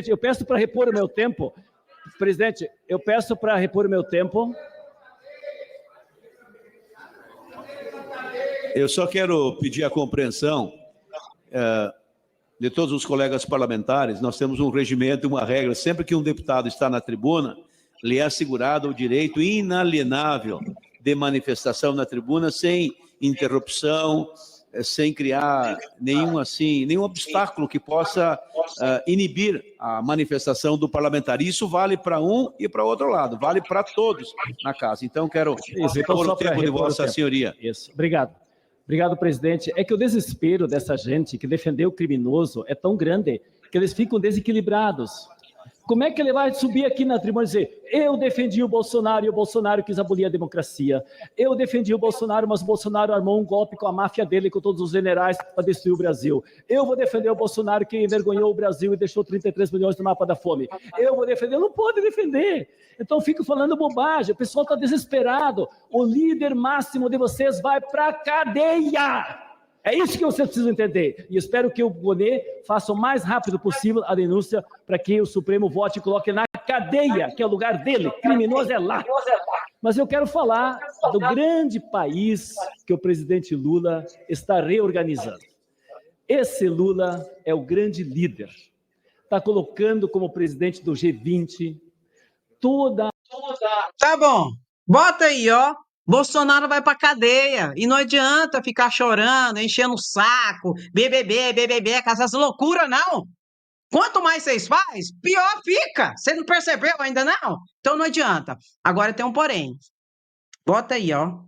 eu peço para repor o meu tempo. Presidente, eu peço para repor o meu tempo. Eu só quero pedir a compreensão de todos os colegas parlamentares. Nós temos um regimento, uma regra. Sempre que um deputado está na tribuna, lhe é assegurado o direito inalienável de manifestação na tribuna, sem interrupção, sem criar nenhum obstáculo que possa inibir a manifestação do parlamentar. Isso vale para um e para outro lado, vale para todos na casa. Então, quero repor o tempo de Vossa Senhoria. Isso, obrigado. Obrigado, presidente. É que o desespero dessa gente que defendeu o criminoso é tão grande que eles ficam desequilibrados. Como é que ele vai subir aqui na tribuna e dizer: eu defendi o Bolsonaro e o Bolsonaro quis abolir a democracia. Eu defendi o Bolsonaro, mas o Bolsonaro armou um golpe com a máfia dele, com todos os generais, para destruir o Brasil. Eu vou defender o Bolsonaro que envergonhou o Brasil e deixou 33 milhões no mapa da fome. Eu vou defender. Não pode defender. Então fico falando bobagem. O pessoal está desesperado. O líder máximo de vocês vai para a cadeia. É isso que vocês precisam entender. E espero que o Bonet faça o mais rápido possível a denúncia para que o Supremo vote e coloque na cadeia, que é o lugar dele. Criminoso é lá. Mas eu quero falar do grande país que o presidente Lula está reorganizando. Esse Lula é o grande líder. Está colocando como presidente do G20 toda... Tá bom. Bota aí, ó. Bolsonaro vai pra cadeia. E não adianta ficar chorando, enchendo o saco, BBB, com essas loucuras, não. Quanto mais vocês fazem, pior fica. Você não percebeu ainda, não? Então não adianta. Agora tem um porém. Bota aí, ó.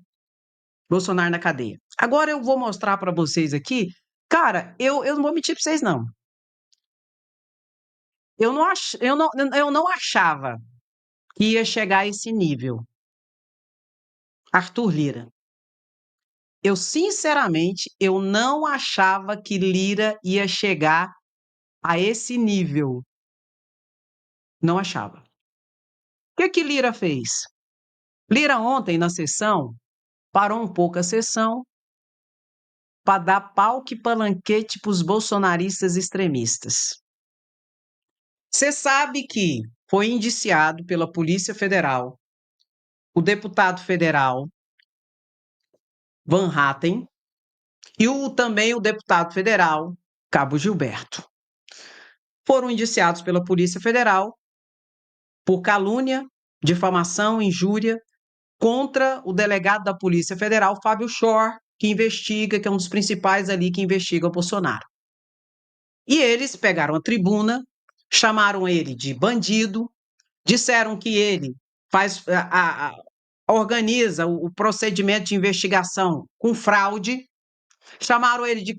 Bolsonaro na cadeia. Agora eu vou mostrar pra vocês aqui. Cara, eu não vou mentir pra vocês, não. Eu não achava que ia chegar a esse nível. Arthur Lira. Eu, sinceramente, eu não achava que Lira ia chegar a esse nível. Não achava. O que Lira fez? Lira ontem, na sessão, parou um pouco a sessão para dar pau que palanquete para os bolsonaristas extremistas. Você sabe que foi indiciado pela Polícia Federal o deputado federal Van Hatten e também o deputado federal Cabo Gilberto. Foram indiciados pela Polícia Federal por calúnia, difamação, injúria contra o delegado da Polícia Federal, Fábio Shor, que investiga, que é um dos principais ali que investiga o Bolsonaro. E eles pegaram a tribuna, chamaram ele de bandido, disseram que ele organiza o procedimento de investigação com fraude, chamaram ele de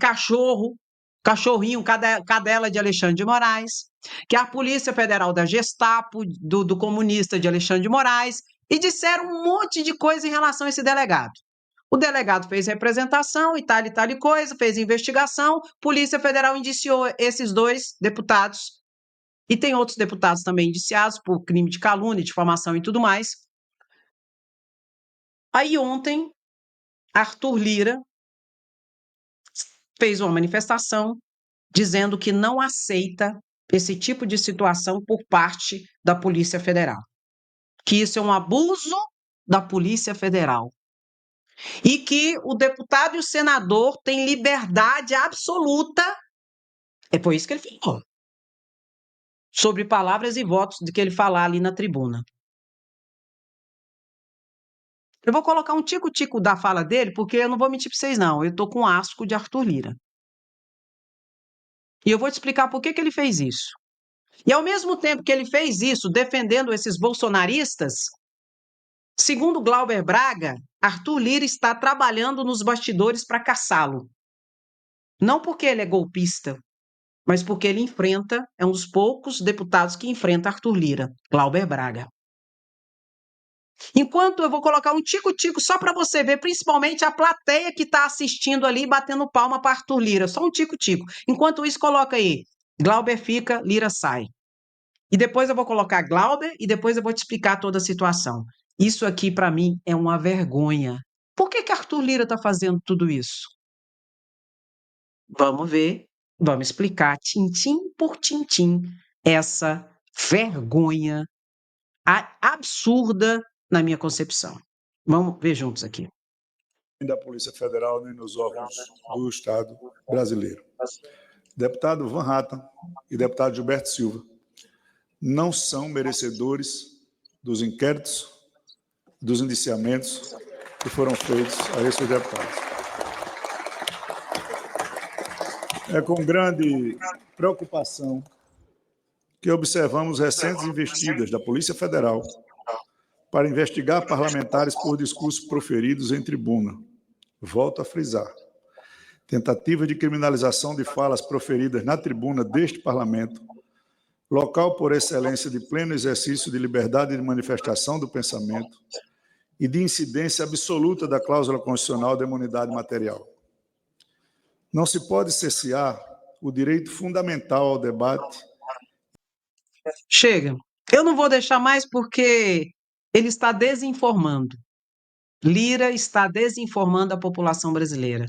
cachorrinho, cadela de Alexandre de Moraes, que é a Polícia Federal da Gestapo, do comunista de Alexandre de Moraes, e disseram um monte de coisa em relação a esse delegado. O delegado fez representação e tal coisa, fez investigação, Polícia Federal indiciou esses dois deputados, e tem outros deputados também indiciados por crime de calúnia, difamação e tudo mais. Aí ontem, Arthur Lira fez uma manifestação dizendo que não aceita esse tipo de situação por parte da Polícia Federal. Que isso é um abuso da Polícia Federal. E que o deputado e o senador têm liberdade absoluta. É por isso que ele falou. Sobre palavras e votos de que ele falar ali na tribuna. Eu vou colocar um tico-tico da fala dele, porque eu não vou mentir para vocês, não. Eu estou com asco de Arthur Lira. E eu vou te explicar por que ele fez isso. E ao mesmo tempo que ele fez isso, defendendo esses bolsonaristas, segundo Glauber Braga, Arthur Lira está trabalhando nos bastidores para caçá-lo. Não porque ele é golpista, mas porque ele enfrenta, é um dos poucos deputados que enfrenta Arthur Lira, Glauber Braga. Enquanto eu vou colocar um tico-tico só para você ver, principalmente a plateia que está assistindo ali, batendo palma para Arthur Lira, só um tico-tico. Enquanto isso, coloca aí, Glauber fica, Lira sai. E depois eu vou colocar Glauber e depois eu vou te explicar toda a situação. Isso aqui, para mim, é uma vergonha. Por que Arthur Lira está fazendo tudo isso? Vamos ver, vamos explicar, tintim por tintim, essa vergonha absurda na minha concepção. Vamos ver juntos aqui. Da Polícia Federal nem nos órgãos do Estado brasileiro. Deputado Van Hatten e deputado Gilberto Silva não são merecedores dos inquéritos, dos indiciamentos que foram feitos a esses deputados. É com grande preocupação que observamos recentes investidas da Polícia Federal para investigar parlamentares por discursos proferidos em tribuna. Volto a frisar. Tentativa de criminalização de falas proferidas na tribuna deste parlamento, local por excelência de pleno exercício de liberdade de manifestação do pensamento e de incidência absoluta da cláusula constitucional da imunidade material. Não se pode cessear o direito fundamental ao debate. Chega. Eu não vou deixar mais porque ele está desinformando. Lira está desinformando a população brasileira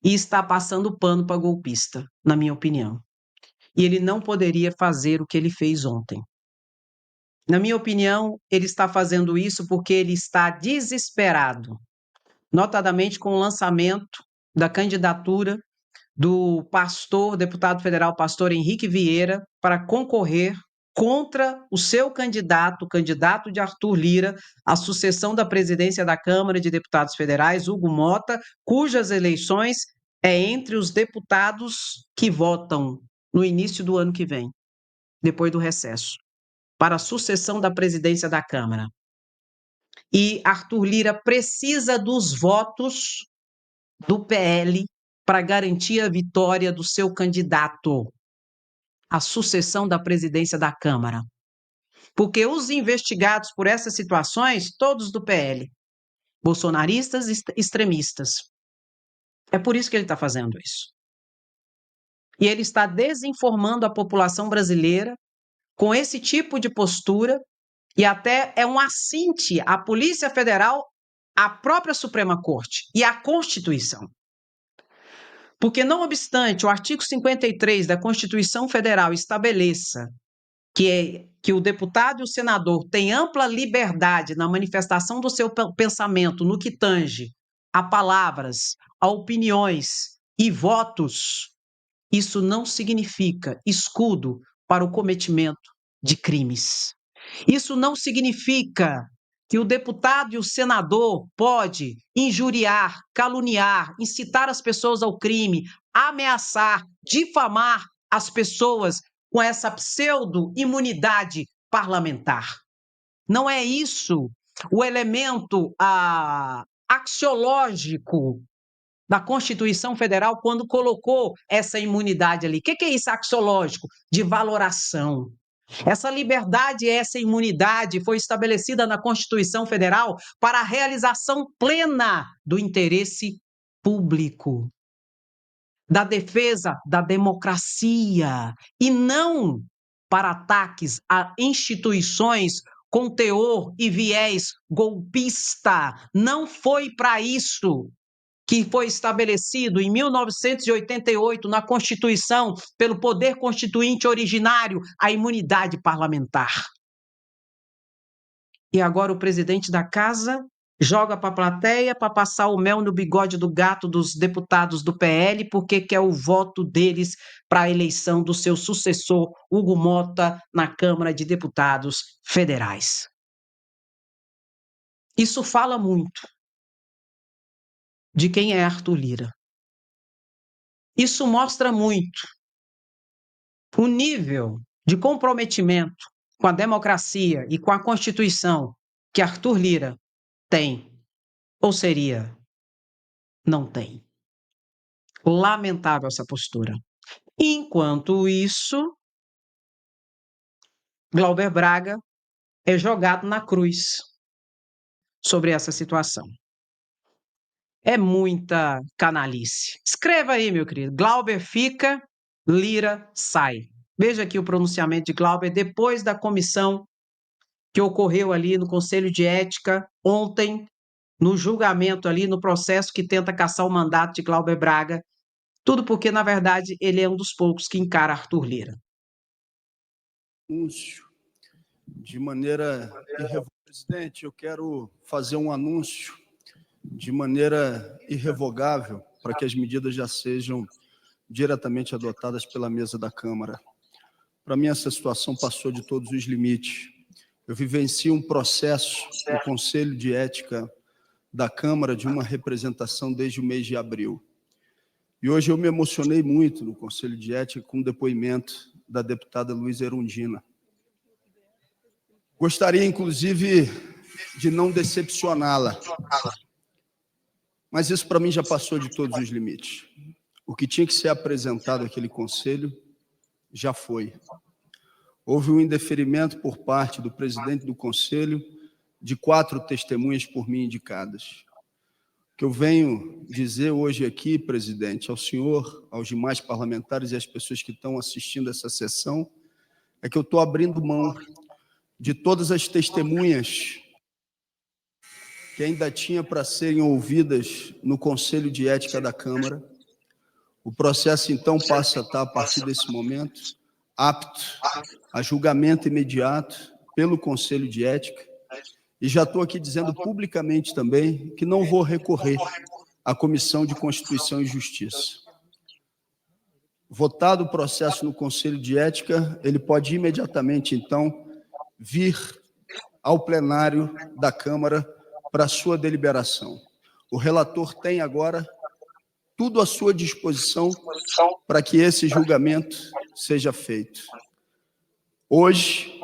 e está passando pano para golpista, na minha opinião. E ele não poderia fazer o que ele fez ontem. Na minha opinião, ele está fazendo isso porque ele está desesperado, notadamente com o lançamento da candidatura do pastor, deputado federal pastor Henrique Vieira, para concorrer contra o seu candidato, o candidato de Arthur Lira, à sucessão da presidência da Câmara de Deputados Federais, Hugo Mota, cujas eleições é entre os deputados que votam no início do ano que vem, depois do recesso, para a sucessão da presidência da Câmara. E Arthur Lira precisa dos votos do PL para garantir a vitória do seu candidato à sucessão da presidência da Câmara. Porque os investigados por essas situações, todos do PL, bolsonaristas e extremistas. É por isso que ele está fazendo isso. E ele está desinformando a população brasileira com esse tipo de postura e até é um assinte à Polícia Federal, à própria Suprema Corte e à Constituição. Porque, não obstante o artigo 53 da Constituição Federal estabeleça que o deputado e o senador têm ampla liberdade na manifestação do seu pensamento no que tange a palavras, a opiniões e votos, isso não significa escudo para o cometimento de crimes. Isso não significa que o deputado e o senador pode injuriar, caluniar, incitar as pessoas ao crime, ameaçar, difamar as pessoas com essa pseudo-imunidade parlamentar. Não é isso o elemento axiológico da Constituição Federal quando colocou essa imunidade ali. O que é isso axiológico? De valoração. Essa liberdade e essa imunidade foi estabelecida na Constituição Federal para a realização plena do interesse público, da defesa da democracia, e não para ataques a instituições com teor e viés golpista. Não foi para isso que foi estabelecido em 1988 na Constituição, pelo poder constituinte originário, a imunidade parlamentar. E agora o presidente da casa joga para a plateia para passar o mel no bigode do gato dos deputados do PL, porque quer o voto deles para a eleição do seu sucessor, Hugo Mota, na Câmara de Deputados Federais. Isso fala muito de quem é Arthur Lira. Isso mostra muito o nível de comprometimento com a democracia e com a Constituição que Arthur Lira tem, ou seria, não tem. Lamentável essa postura. Enquanto isso, Glauber Braga é jogado na cruz sobre essa situação. É muita canalice. Escreva aí, meu querido. Glauber fica, Lira sai. Veja aqui o pronunciamento de Glauber depois da comissão que ocorreu ali no Conselho de Ética ontem, no julgamento ali, no processo que tenta cassar o mandato de Glauber Braga. Tudo porque, na verdade, ele é um dos poucos que encara Arthur Lira. Anúncio de maneira irrevogável. Presidente, eu quero fazer um anúncio de maneira irrevogável para que as medidas já sejam diretamente adotadas pela mesa da Câmara. Para mim, essa situação passou de todos os limites. Eu vivencio um processo no Conselho de Ética da Câmara de uma representação desde o mês de abril. E hoje eu me emocionei muito no Conselho de Ética com o depoimento da deputada Luísa Erundina. Gostaria, inclusive, de não decepcioná-la, mas isso para mim já passou de todos os limites. O que tinha que ser apresentado àquele conselho já foi. Houve um indeferimento por parte do presidente do conselho de 4 testemunhas por mim indicadas. O que eu venho dizer hoje aqui, presidente, ao senhor, aos demais parlamentares e às pessoas que estão assistindo essa sessão, é que eu estou abrindo mão de todas as testemunhas que ainda tinha para serem ouvidas no Conselho de Ética da Câmara. O processo, então, passa a estar, a partir desse momento, apto a julgamento imediato pelo Conselho de Ética. E já estou aqui dizendo publicamente também que não vou recorrer à Comissão de Constituição e Justiça. Votado o processo no Conselho de Ética, ele pode imediatamente, então, vir ao plenário da Câmara para sua deliberação. O relator tem agora tudo à sua disposição para que esse julgamento seja feito. Hoje,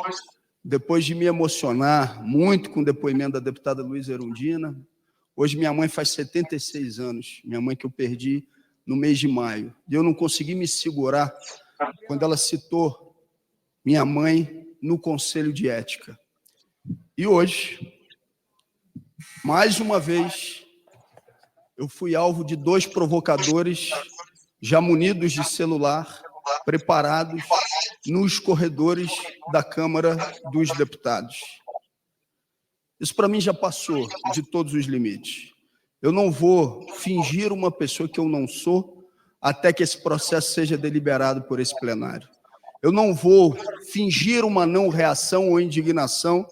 depois de me emocionar muito com o depoimento da deputada Luísa Erundina, hoje minha mãe faz 76 anos, minha mãe que eu perdi no mês de maio, e eu não consegui me segurar quando ela citou minha mãe no Conselho de Ética. E hoje, mais uma vez, eu fui alvo de 2 provocadores já munidos de celular, preparados nos corredores da Câmara dos Deputados. Isso, para mim, já passou de todos os limites. Eu não vou fingir uma pessoa que eu não sou até que esse processo seja deliberado por esse plenário. Eu não vou fingir uma não reação ou indignação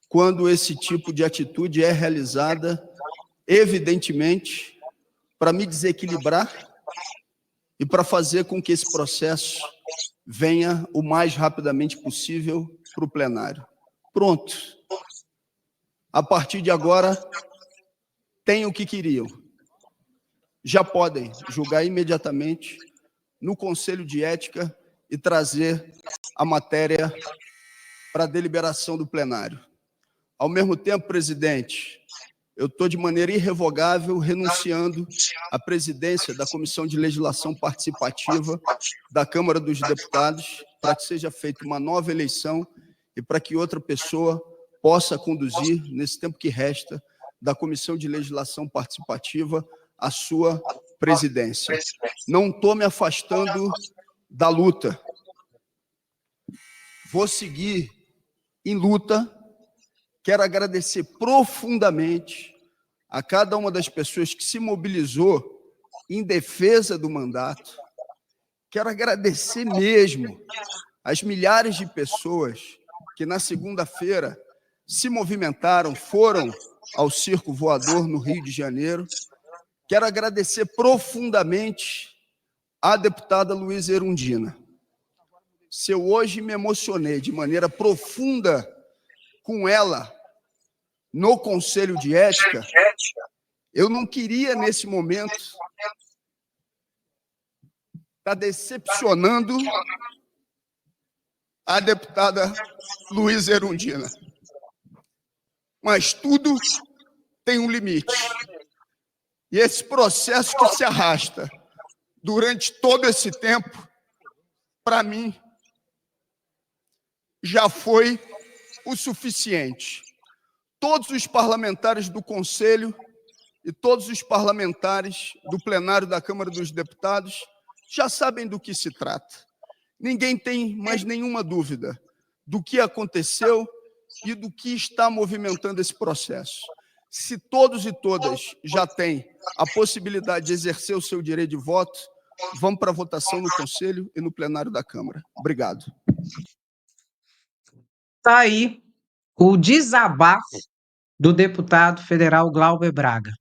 quando esse tipo de atitude é realizada, evidentemente, para me desequilibrar e para fazer com que esse processo venha o mais rapidamente possível para o plenário. Pronto. A partir de agora, tem o que queriam. Já podem julgar imediatamente no Conselho de Ética e trazer a matéria para a deliberação do plenário. Ao mesmo tempo, presidente, eu estou de maneira irrevogável renunciando à presidência da Comissão de Legislação Participativa da Câmara dos Deputados para que seja feita uma nova eleição e para que outra pessoa possa conduzir, nesse tempo que resta, da Comissão de Legislação Participativa a sua presidência. Não estou me afastando da luta. Vou seguir em luta. Quero agradecer profundamente a cada uma das pessoas que se mobilizou em defesa do mandato. Quero agradecer mesmo as milhares de pessoas que, na segunda-feira, se movimentaram, foram ao Circo Voador, no Rio de Janeiro. Quero agradecer profundamente à deputada Luísa Erundina. Se eu hoje me emocionei de maneira profunda com ela no Conselho de Ética, eu não queria, nesse momento, estar decepcionando a deputada Luísa Erundina. Mas tudo tem um limite. E esse processo que se arrasta durante todo esse tempo, para mim, já foi o suficiente. Todos os parlamentares do Conselho e todos os parlamentares do plenário da Câmara dos Deputados já sabem do que se trata. Ninguém tem mais nenhuma dúvida do que aconteceu e do que está movimentando esse processo. Se todos e todas já têm a possibilidade de exercer o seu direito de voto, vamos para a votação no Conselho e no plenário da Câmara. Obrigado. Está aí o desabafo do deputado federal Glauber Braga.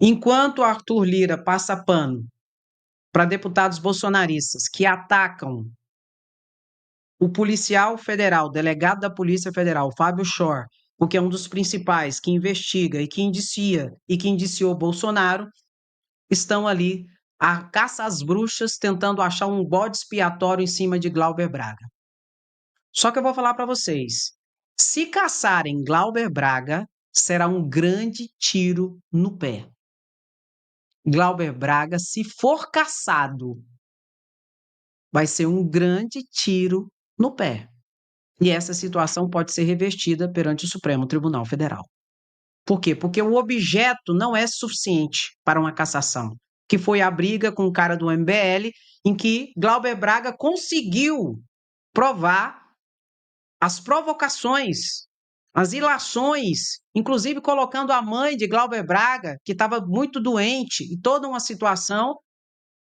Enquanto Arthur Lira passa pano para deputados bolsonaristas que atacam o policial federal, delegado da Polícia Federal, Fábio Schor, porque é um dos principais que investiga e que indicia e que indiciou Bolsonaro, estão ali a caça às bruxas, tentando achar um bode expiatório em cima de Glauber Braga. Só que eu vou falar para vocês, se caçarem Glauber Braga, será um grande tiro no pé. Glauber Braga, se for caçado, vai ser um grande tiro no pé. E essa situação pode ser revertida perante o Supremo Tribunal Federal. Por quê? Porque o objeto não é suficiente para uma cassação, que foi a briga com o cara do MBL, em que Glauber Braga conseguiu provar as provocações, as ilações, inclusive colocando a mãe de Glauber Braga, que estava muito doente, e toda uma situação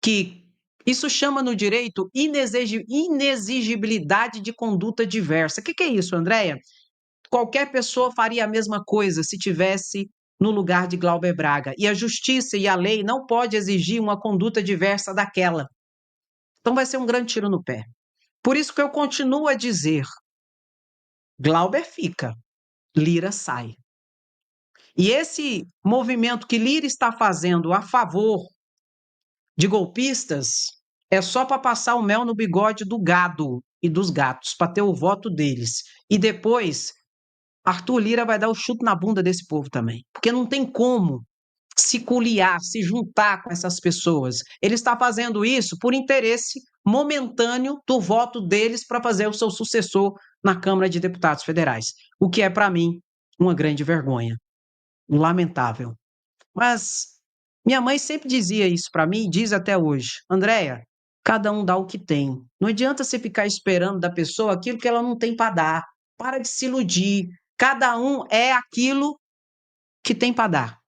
que isso chama no direito inexigibilidade de conduta diversa. O que é isso, Andréia? Qualquer pessoa faria a mesma coisa se tivesse no lugar de Glauber Braga. E a justiça e a lei não pode exigir uma conduta diversa daquela. Então vai ser um grande tiro no pé. Por isso que eu continuo a dizer, Glauber fica, Lira sai. E esse movimento que Lira está fazendo a favor de golpistas é só para passar o mel no bigode do gado e dos gatos, para ter o voto deles. E depois, Arthur Lira vai dar o chute na bunda desse povo também. Porque não tem como se coliar, se juntar com essas pessoas. Ele está fazendo isso por interesse momentâneo do voto deles para fazer o seu sucessor na Câmara de Deputados Federais. O que é, para mim, uma grande vergonha. Lamentável. Mas minha mãe sempre dizia isso para mim e diz até hoje. Andréia, cada um dá o que tem. Não adianta você ficar esperando da pessoa aquilo que ela não tem para dar. Para de se iludir. Cada um é aquilo que tem para dar.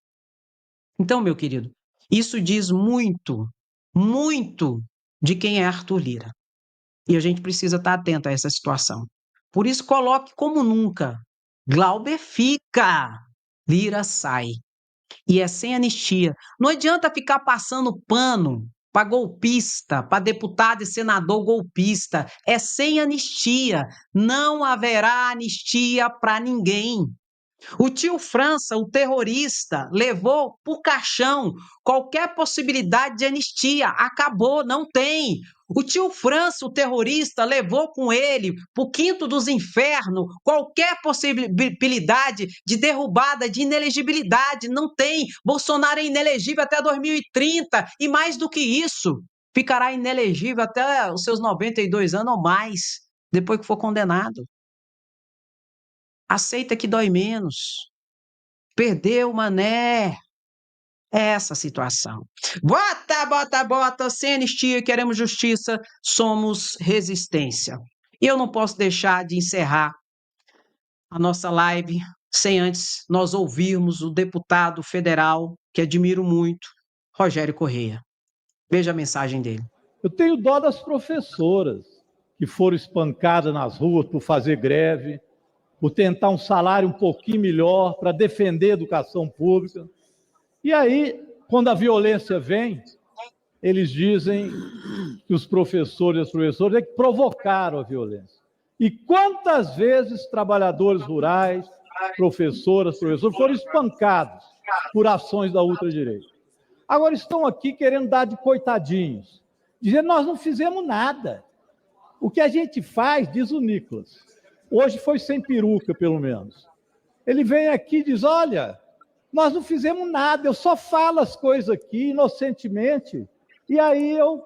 Então, meu querido, isso diz muito, muito de quem é Arthur Lira. E a gente precisa estar atento a essa situação. Por isso, coloque como nunca. Glauber fica, Lira sai. E é sem anistia. Não adianta ficar passando pano para golpista, para deputado e senador golpista. É sem anistia. Não haverá anistia para ninguém. O tio França, o terrorista, levou por caixão qualquer possibilidade de anistia. Acabou, não tem. O tio França, o terrorista, levou com ele para o quinto dos infernos qualquer possibilidade de derrubada, de inelegibilidade. Não tem. Bolsonaro é inelegível até 2030 e mais do que isso, ficará inelegível até os seus 92 anos ou mais, depois que for condenado. Aceita que dói menos. Perdeu, mané. É essa a situação. Bota, bota, bota, sem anistia, queremos justiça, somos resistência. E eu não posso deixar de encerrar a nossa live sem antes nós ouvirmos o deputado federal, que admiro muito, Rogério Correia. Veja a mensagem dele. Eu tenho dó das professoras que foram espancadas nas ruas por fazer greve, por tentar um salário um pouquinho melhor para defender a educação pública. E aí, quando a violência vem, eles dizem que os professores e as professoras é que provocaram a violência. E quantas vezes trabalhadores rurais, professoras, professores foram espancados por ações da ultradireita. Agora estão aqui querendo dar de coitadinhos, dizendo nós não fizemos nada. O que a gente faz, diz o Nicolas, hoje foi sem peruca, pelo menos. Ele vem aqui e diz, olha, Nós não fizemos nada, eu só falo as coisas aqui inocentemente, e aí eu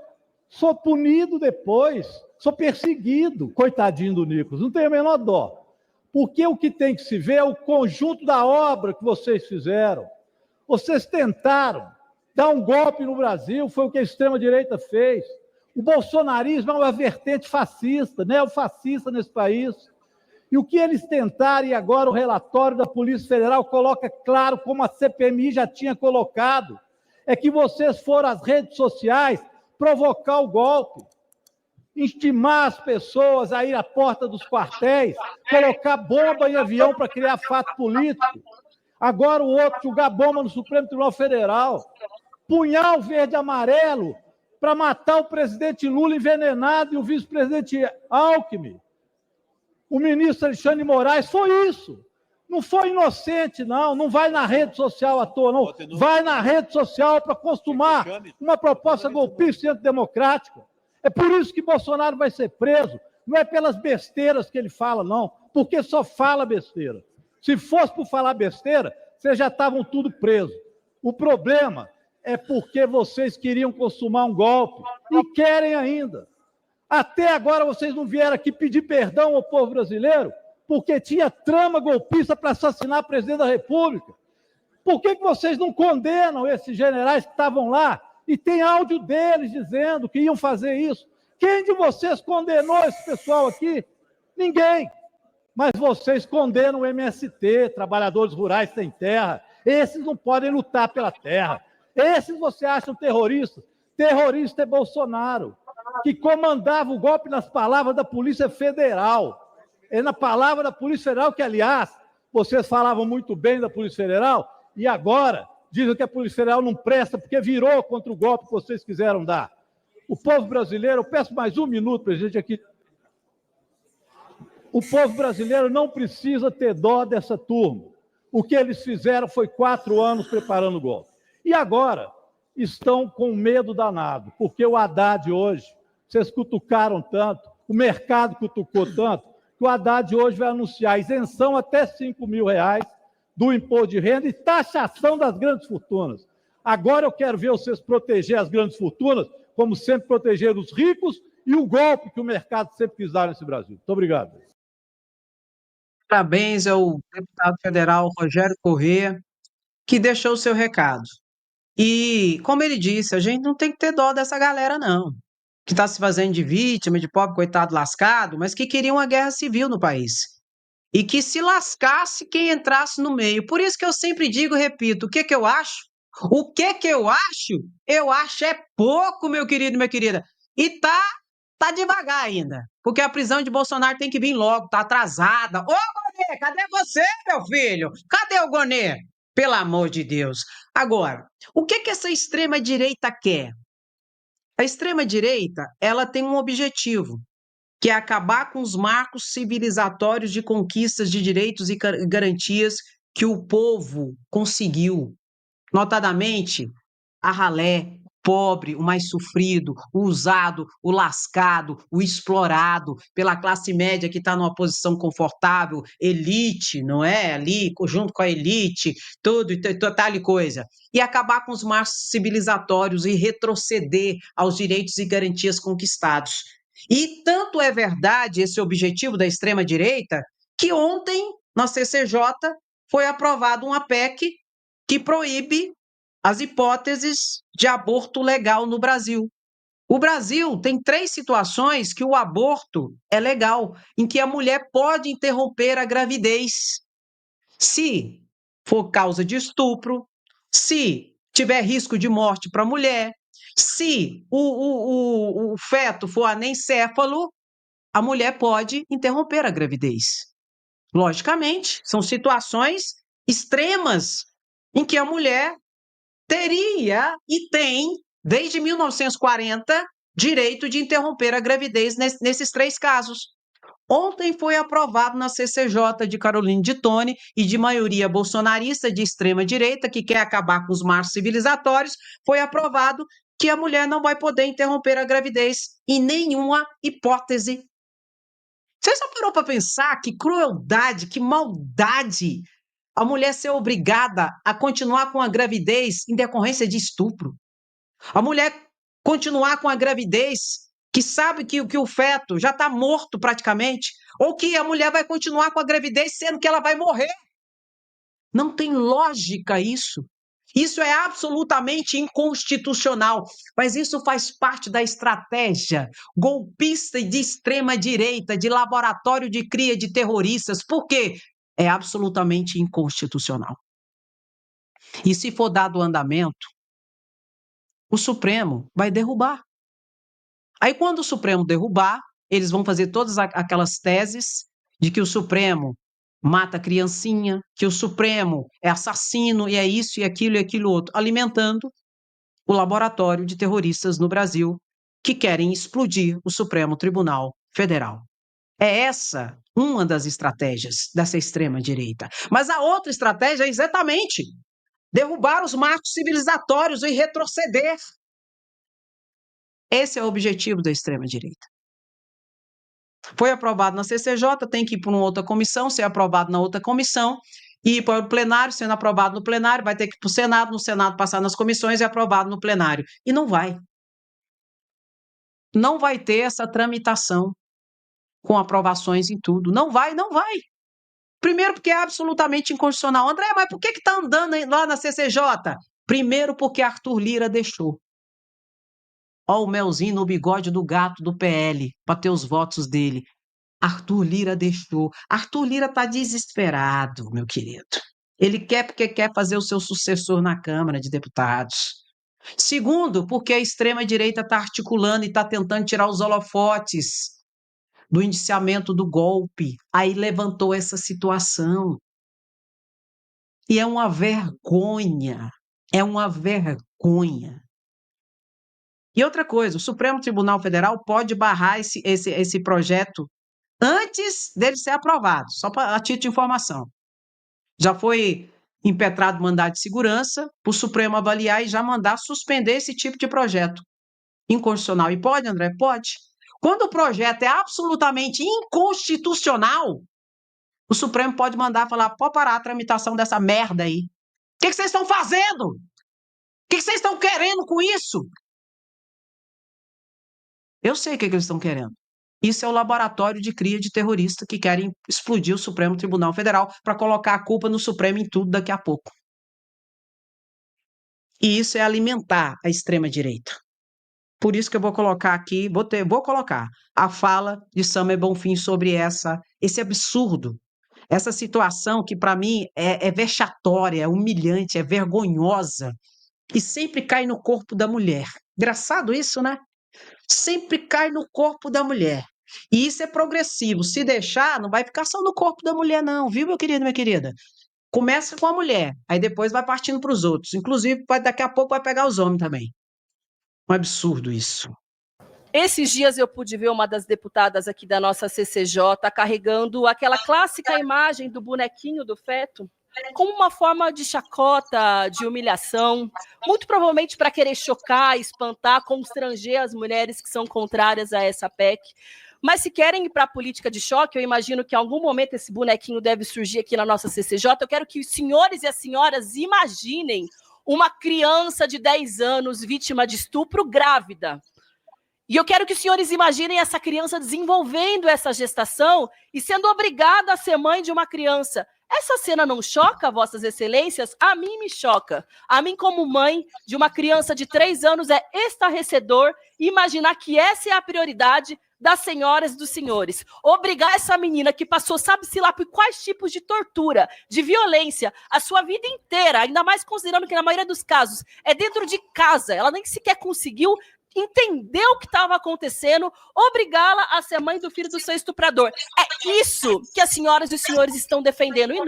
sou punido depois, sou perseguido, coitadinho do Nicolas, não tenho a menor dó. Porque o que tem que se ver é o conjunto da obra que vocês fizeram. Vocês tentaram dar um golpe no Brasil, foi o que a extrema-direita fez. O bolsonarismo é uma vertente fascista, neofascista nesse país. E o que eles tentaram, e agora o relatório da Polícia Federal coloca claro, como a CPMI já tinha colocado, é que vocês foram às redes sociais provocar o golpe, intimar as pessoas a ir à porta dos quartéis, colocar bomba em avião para criar fato político. Agora o outro jogar bomba no Supremo Tribunal Federal, punhal verde e amarelo para matar o presidente Lula envenenado e o vice-presidente Alckmin. O ministro Alexandre de Moraes, foi isso. Não foi inocente, não. Não vai na rede social à toa, não. Vai na rede social para consumar uma proposta golpista e antidemocrática. É por isso que Bolsonaro vai ser preso. Não é pelas besteiras que ele fala, não. Porque só fala besteira. Se fosse por falar besteira, vocês já estavam tudo presos. O problema é porque vocês queriam consumar um golpe e querem ainda. Até agora vocês não vieram aqui pedir perdão ao povo brasileiro porque tinha trama golpista para assassinar o presidente da República. Por que vocês não condenam esses generais que estavam lá e tem áudio deles dizendo que iam fazer isso? Quem de vocês condenou esse pessoal aqui? Ninguém. Mas vocês condenam o MST, trabalhadores rurais sem terra. Esses não podem lutar pela terra. Esses você acham terroristas? Terrorista é Bolsonaro, que comandava o golpe nas palavras da Polícia Federal. É na palavra da Polícia Federal que, aliás, vocês falavam muito bem da Polícia Federal e agora dizem que a Polícia Federal não presta porque virou contra o golpe que vocês quiseram dar. O povo brasileiro, eu peço mais um minuto, presidente, aqui. O povo brasileiro não precisa ter dó dessa turma. O que eles fizeram foi 4 anos preparando o golpe. E agora estão com medo danado, porque o Haddad hoje, vocês cutucaram tanto, o mercado cutucou tanto, que o Haddad hoje vai anunciar isenção até R$5.000 do imposto de renda e taxação das grandes fortunas. Agora eu quero ver vocês proteger as grandes fortunas, como sempre protegeram os ricos e o golpe que o mercado sempre quis dar nesse Brasil. Muito obrigado. Parabéns ao deputado federal Rogério Corrêa, que deixou o seu recado. E, como ele disse, a gente não tem que ter dó dessa galera, não, que está se fazendo de vítima, de pobre coitado lascado, mas que queria uma guerra civil no país. E que se lascasse quem entrasse no meio. Por isso que eu sempre digo e repito, o que que eu acho? O que que eu acho? Eu acho é pouco, meu querido e minha querida. E tá devagar ainda, porque a prisão de Bolsonaro tem que vir logo, tá atrasada. Ô, Gonê, cadê você, meu filho? Cadê o Gonê? Pelo amor de Deus. Agora, o que que essa extrema-direita quer? A extrema-direita, ela tem um objetivo, que é acabar com os marcos civilizatórios de conquistas de direitos e garantias que o povo conseguiu, notadamente a ralé, pobre, o mais sofrido, o usado, o lascado, o explorado pela classe média que está numa posição confortável, elite, não é? Ali, junto com a elite, tudo e tal coisa. E acabar com os marcos civilizatórios e retroceder aos direitos e garantias conquistados. E tanto é verdade esse objetivo da extrema-direita que ontem, na CCJ, foi aprovado uma PEC que proíbe as hipóteses de aborto legal no Brasil. O Brasil tem 3 situações que o aborto é legal, em que a mulher pode interromper a gravidez. Se for causa de estupro, se tiver risco de morte para a mulher, se o feto for anencéfalo, a mulher pode interromper a gravidez. Logicamente, são situações extremas em que a mulher teria e tem, desde 1940, direito de interromper a gravidez nesses 3 casos. Ontem foi aprovado na CCJ de Caroline de Tone e de maioria bolsonarista de extrema-direita, que quer acabar com os marcos civilizatórios, foi aprovado que a mulher não vai poder interromper a gravidez em nenhuma hipótese. Você já parou para pensar que crueldade, que maldade a mulher ser obrigada a continuar com a gravidez em decorrência de estupro. A mulher continuar com a gravidez que sabe que o feto já está morto praticamente, ou que a mulher vai continuar com a gravidez sendo que ela vai morrer. Não tem lógica isso. Isso é absolutamente inconstitucional, mas isso faz parte da estratégia golpista e de extrema-direita, de laboratório de cria de terroristas. Por quê? É absolutamente inconstitucional. E se for dado andamento, o Supremo vai derrubar. Aí, quando o Supremo derrubar, eles vão fazer todas aquelas teses de que o Supremo mata criancinha, que o Supremo é assassino, e é isso, e aquilo outro, alimentando o laboratório de terroristas no Brasil que querem explodir o Supremo Tribunal Federal. É essa uma das estratégias dessa extrema-direita. Mas a outra estratégia é exatamente derrubar os marcos civilizatórios e retroceder. Esse é o objetivo da extrema-direita. Foi aprovado na CCJ, tem que ir para uma outra comissão, ser aprovado na outra comissão, e ir para o plenário, sendo aprovado no plenário, vai ter que ir para o Senado, no Senado passar nas comissões e aprovado no plenário. E não vai. Não vai ter essa tramitação com aprovações em tudo. Não vai. Primeiro porque é absolutamente inconstitucional. André, mas por que está andando lá na CCJ? Primeiro porque Arthur Lira deixou. Ó o melzinho no bigode do gato do PL, para ter os votos dele. Arthur Lira deixou. Arthur Lira está desesperado, meu querido. Ele quer porque quer fazer o seu sucessor na Câmara de Deputados. Segundo, porque a extrema-direita está articulando e está tentando tirar os holofotes do indiciamento do golpe. Aí levantou essa situação. E é uma vergonha. É uma vergonha. E outra coisa, o Supremo Tribunal Federal pode barrar esse projeto antes dele ser aprovado, só a título de informação. Já foi impetrado mandado de segurança para o Supremo avaliar e já mandar suspender esse tipo de projeto inconstitucional. E pode, André? Pode. Quando o projeto é absolutamente inconstitucional, o Supremo pode mandar falar, pode parar a tramitação dessa merda aí. O que vocês estão fazendo? O que vocês estão querendo com isso? Eu sei o que eles estão querendo. Isso é o laboratório de cria de terrorista que querem explodir o Supremo Tribunal Federal para colocar a culpa no Supremo em tudo daqui a pouco. E isso é alimentar a extrema-direita. Por isso que eu vou colocar aqui, vou colocar a fala de Samer Bonfim sobre esse absurdo, essa situação que para mim é vexatória, é humilhante, é vergonhosa e sempre cai no corpo da mulher. Engraçado isso, né? Sempre cai no corpo da mulher. E isso é progressivo. Se deixar, não vai ficar só no corpo da mulher, não, viu, meu querido, minha querida? Começa com a mulher, aí depois vai partindo para os outros. Inclusive, daqui a pouco vai pegar os homens também. Um absurdo isso. Esses dias eu pude ver uma das deputadas aqui da nossa CCJ carregando aquela clássica imagem do bonequinho do feto como uma forma de chacota, de humilhação, muito provavelmente para querer chocar, espantar, constranger as mulheres que são contrárias a essa PEC. Mas se querem ir para a política de choque, eu imagino que em algum momento esse bonequinho deve surgir aqui na nossa CCJ. Eu quero que os senhores e as senhoras imaginem uma criança de 10 anos vítima de estupro grávida. E eu quero que os senhores imaginem essa criança desenvolvendo essa gestação e sendo obrigada a ser mãe de uma criança. Essa cena não choca, vossas excelências? A mim me choca. A mim, como mãe de uma criança de 3 anos, é estarrecedor imaginar que essa é a prioridade das senhoras e dos senhores. Obrigar essa menina que passou, sabe-se lá por quais tipos de tortura, de violência, a sua vida inteira, ainda mais considerando que na maioria dos casos é dentro de casa, ela nem sequer conseguiu entender o que estava acontecendo, obrigá-la a ser mãe do filho do seu estuprador. É isso que as senhoras e os senhores estão defendendo, e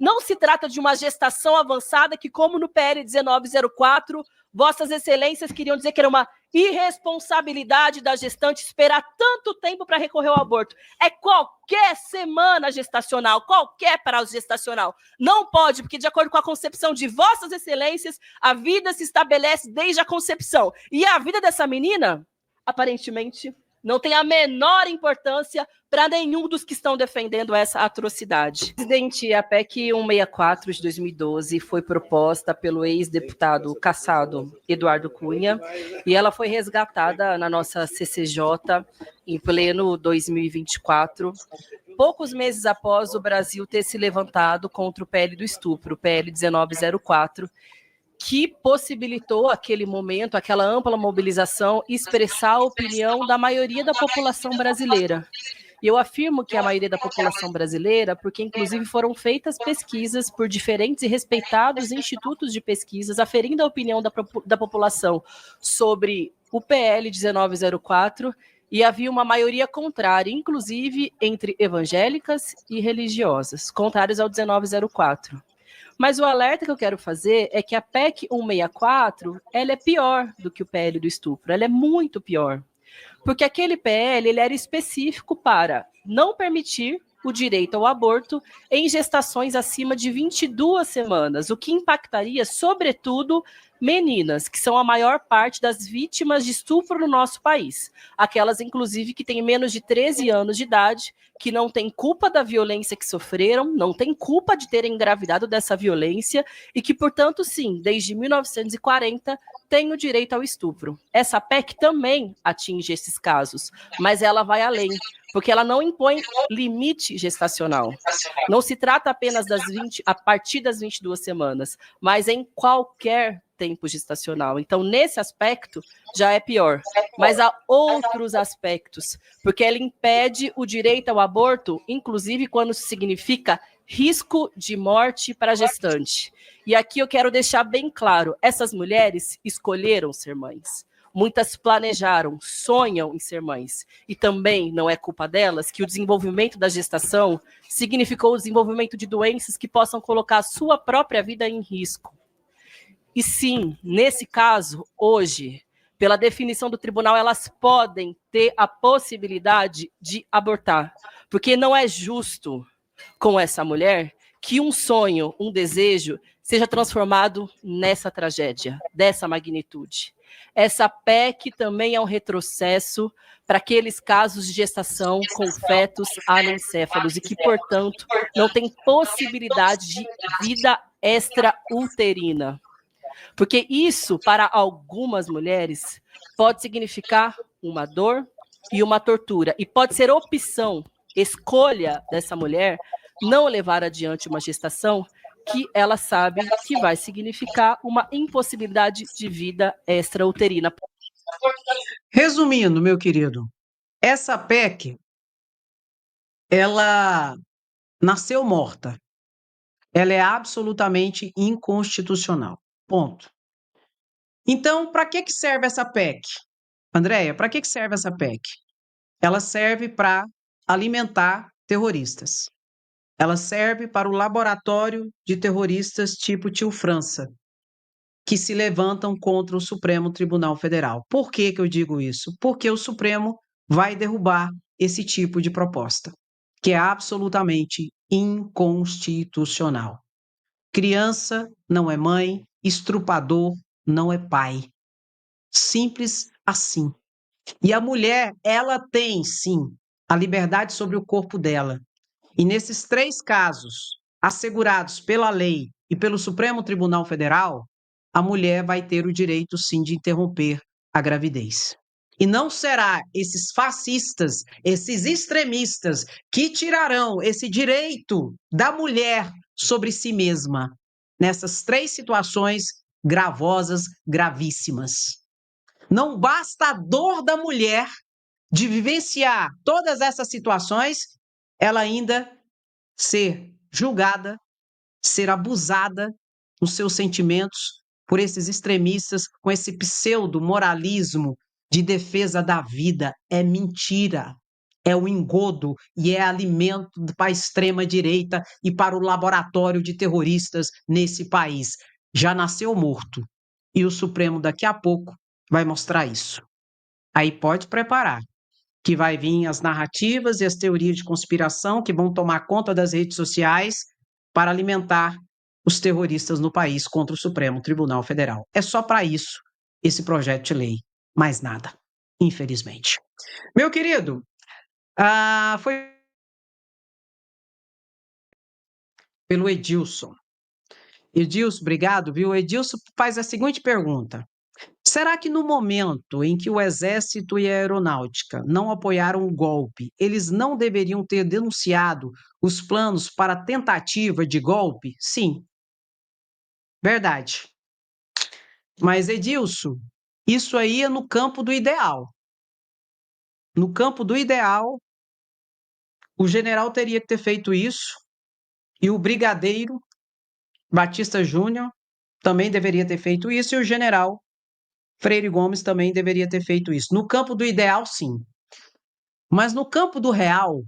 não se trata de uma gestação avançada que, como no PL 1904, vossas excelências queriam dizer que era uma irresponsabilidade da gestante esperar tanto tempo para recorrer ao aborto. É qualquer semana gestacional, qualquer prazo gestacional. Não pode, porque de acordo com a concepção de vossas excelências, a vida se estabelece desde a concepção. E a vida dessa menina, aparentemente, Não tem a menor importância para nenhum dos que estão defendendo essa atrocidade. Presidente, a PEC 164 de 2012 foi proposta pelo ex-deputado cassado Eduardo Cunha e ela foi resgatada na nossa CCJ em pleno 2024, poucos meses após o Brasil ter se levantado contra o PL do estupro, o PL 1904, que possibilitou aquele momento, aquela ampla mobilização, expressar a opinião da maioria da população brasileira. E eu afirmo que a maioria da população brasileira, porque inclusive foram feitas pesquisas por diferentes e respeitados institutos de pesquisas, aferindo a opinião da população sobre o PL 1904, e havia uma maioria contrária, inclusive entre evangélicas e religiosas, contrários ao 1904. Mas o alerta que eu quero fazer é que a PEC 164, ela é pior do que o PL do estupro, ela é muito pior. Porque aquele PL, ele era específico para não permitir o direito ao aborto em gestações acima de 22 semanas, o que impactaria, sobretudo, meninas, que são a maior parte das vítimas de estupro no nosso país. Aquelas, inclusive, que têm menos de 13 anos de idade, que não têm culpa da violência que sofreram, não têm culpa de terem engravidado dessa violência e que, portanto, sim, desde 1940, têm o direito ao estupro. Essa PEC também atinge esses casos, mas ela vai além, porque ela não impõe limite gestacional. Não se trata apenas a partir das 22 semanas, mas em qualquer tempo gestacional. Então, nesse aspecto, já é pior. Mas há outros aspectos, porque ela impede o direito ao aborto, inclusive quando significa risco de morte para a gestante. E aqui eu quero deixar bem claro, essas mulheres escolheram ser mães. Muitas planejaram, sonham em ser mães. E também não é culpa delas que o desenvolvimento da gestação significou o desenvolvimento de doenças que possam colocar a sua própria vida em risco. E sim, nesse caso, hoje, pela definição do tribunal, elas podem ter a possibilidade de abortar. Porque não é justo com essa mulher que um sonho, um desejo, seja transformado nessa tragédia, dessa magnitude. Essa PEC também é um retrocesso para aqueles casos de gestação com fetos anencéfalos e que, portanto, não tem possibilidade de vida extrauterina. Porque isso, para algumas mulheres, pode significar uma dor e uma tortura. E pode ser opção, escolha dessa mulher, não levar adiante uma gestação que ela sabe que vai significar uma impossibilidade de vida extrauterina. Resumindo, meu querido, essa PEC, ela nasceu morta. Ela é absolutamente inconstitucional. Ponto. Então, para que serve essa PEC? Andréia, para que serve essa PEC? Ela serve para alimentar terroristas. Ela serve para o laboratório de terroristas tipo Tio França, que se levantam contra o Supremo Tribunal Federal. Por que eu digo isso? Porque o Supremo vai derrubar esse tipo de proposta, que é absolutamente inconstitucional. Criança não é mãe, estrupador não é pai. Simples assim. E a mulher, ela tem, sim, a liberdade sobre o corpo dela. E nesses 3 casos, assegurados pela lei e pelo Supremo Tribunal Federal, a mulher vai ter o direito, sim, de interromper a gravidez. E não será esses fascistas, esses extremistas, que tirarão esse direito da mulher sobre si mesma, nessas 3 situações gravosas, gravíssimas. Não basta a dor da mulher de vivenciar todas essas situações, ela ainda ser julgada, ser abusada nos seus sentimentos por esses extremistas com esse pseudo-moralismo de defesa da vida. É mentira, é um engodo e é alimento para a extrema-direita e para o laboratório de terroristas nesse país. Já nasceu morto e o Supremo daqui a pouco vai mostrar isso. Aí pode preparar, que vai vir as narrativas e as teorias de conspiração que vão tomar conta das redes sociais para alimentar os terroristas no país contra o Supremo Tribunal Federal. É só para isso esse projeto de lei, mais nada, infelizmente. Meu querido, foi pelo Edilson. Edilson, obrigado, viu? Edilson faz a seguinte pergunta: será que no momento em que o Exército e a Aeronáutica não apoiaram o golpe, eles não deveriam ter denunciado os planos para tentativa de golpe? Sim, verdade. Mas, Edilson, isso aí é no campo do ideal. No campo do ideal, o general teria que ter feito isso e o brigadeiro Batista Júnior também deveria ter feito isso e o general Freire Gomes também deveria ter feito isso. No campo do ideal, sim. Mas no campo do real,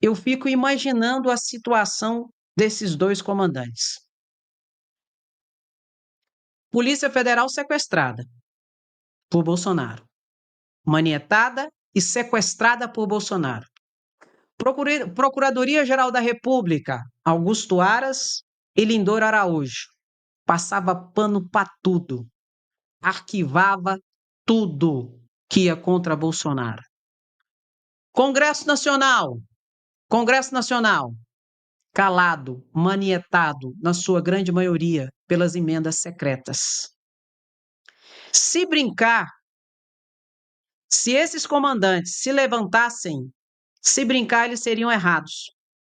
eu fico imaginando a situação desses dois comandantes. Polícia Federal sequestrada por Bolsonaro. Manietada e sequestrada por Bolsonaro. Procuradoria-Geral da República, Augusto Aras e Lindor Araújo. Passava pano para tudo. Arquivava tudo que ia contra Bolsonaro. Congresso Nacional, calado, manietado, na sua grande maioria, pelas emendas secretas. Se brincar, se esses comandantes se levantassem, se brincar, eles seriam errados,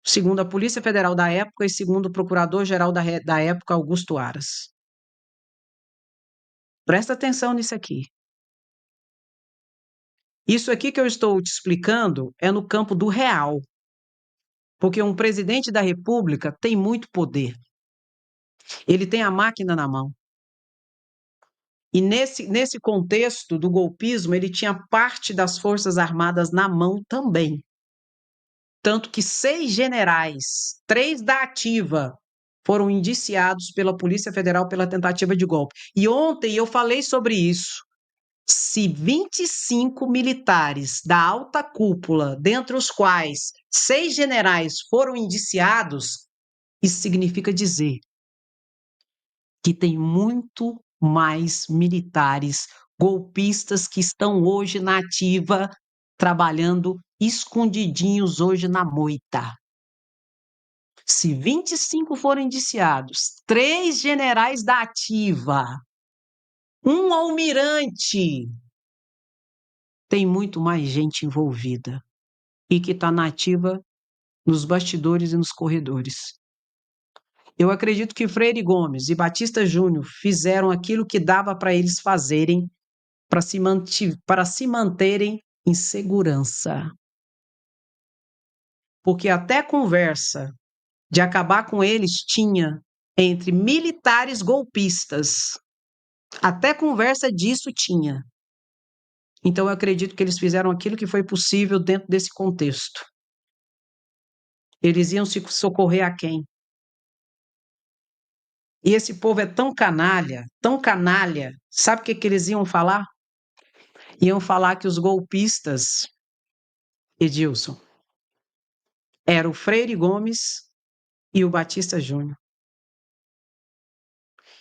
segundo a Polícia Federal da época e segundo o Procurador-Geral da época, Augusto Aras. Presta atenção nisso aqui. Isso aqui que eu estou te explicando é no campo do real. Porque um presidente da República tem muito poder. Ele tem a máquina na mão. E nesse contexto do golpismo, ele tinha parte das Forças Armadas na mão também. Tanto que 6 generais, 3 da ativa, foram indiciados pela Polícia Federal pela tentativa de golpe. E ontem eu falei sobre isso. Se 25 militares da alta cúpula, dentre os quais 6 generais foram indiciados, isso significa dizer que tem muito mais militares golpistas que estão hoje na ativa, trabalhando escondidinhos hoje na moita. Se 25 forem indiciados, 3 generais da ativa, um almirante, tem muito mais gente envolvida e que está na ativa nos bastidores e nos corredores. Eu acredito que Freire Gomes e Batista Júnior fizeram aquilo que dava para eles fazerem para se manterem em segurança. Porque até conversa de acabar com eles tinha entre militares golpistas. Até conversa disso tinha. Então eu acredito que eles fizeram aquilo que foi possível dentro desse contexto. Eles iam se socorrer a quem? E esse povo é tão canalha, sabe o que eles iam falar? Iam falar que os golpistas, Edilson, eram o Freire Gomes e o Batista Júnior.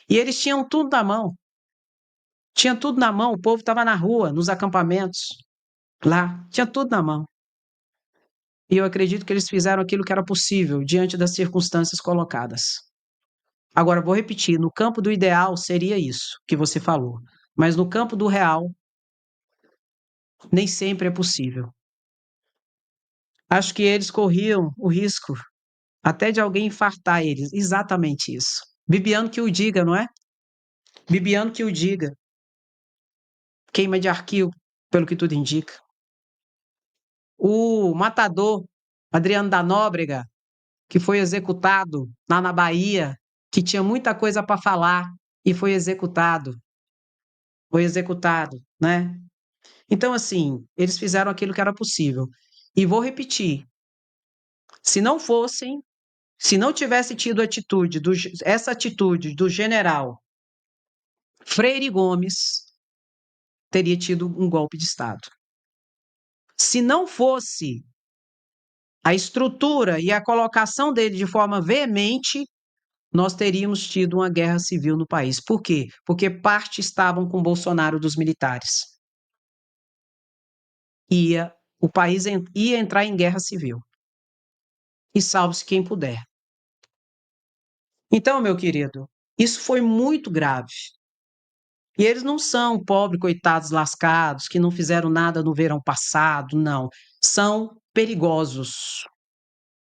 E eles tinham tudo na mão. Tinha tudo na mão, o povo estava na rua, nos acampamentos, lá, tinha tudo na mão. E eu acredito que eles fizeram aquilo que era possível diante das circunstâncias colocadas. Agora, vou repetir, no campo do ideal seria isso que você falou, mas no campo do real, nem sempre é possível. Acho que eles corriam o risco até de alguém infartar eles, exatamente isso. Bibiano que o diga, não é? Bibiano que o diga. Queima de arquivo, pelo que tudo indica. O matador, Adriano da Nóbrega, que foi executado lá na Bahia, que tinha muita coisa para falar e foi executado. Foi executado, né? Então, assim, eles fizeram aquilo que era possível. E vou repetir, se não tivesse tido essa atitude do general Freire Gomes, teria tido um golpe de Estado. Se não fosse a estrutura e a colocação dele de forma veemente, nós teríamos tido uma guerra civil no país. Por quê? Porque parte estavam com Bolsonaro dos militares. o país ia entrar em guerra civil. E salve-se quem puder. Então, meu querido, isso foi muito grave. E eles não são pobres, coitados, lascados, que não fizeram nada no verão passado, não. São perigosos.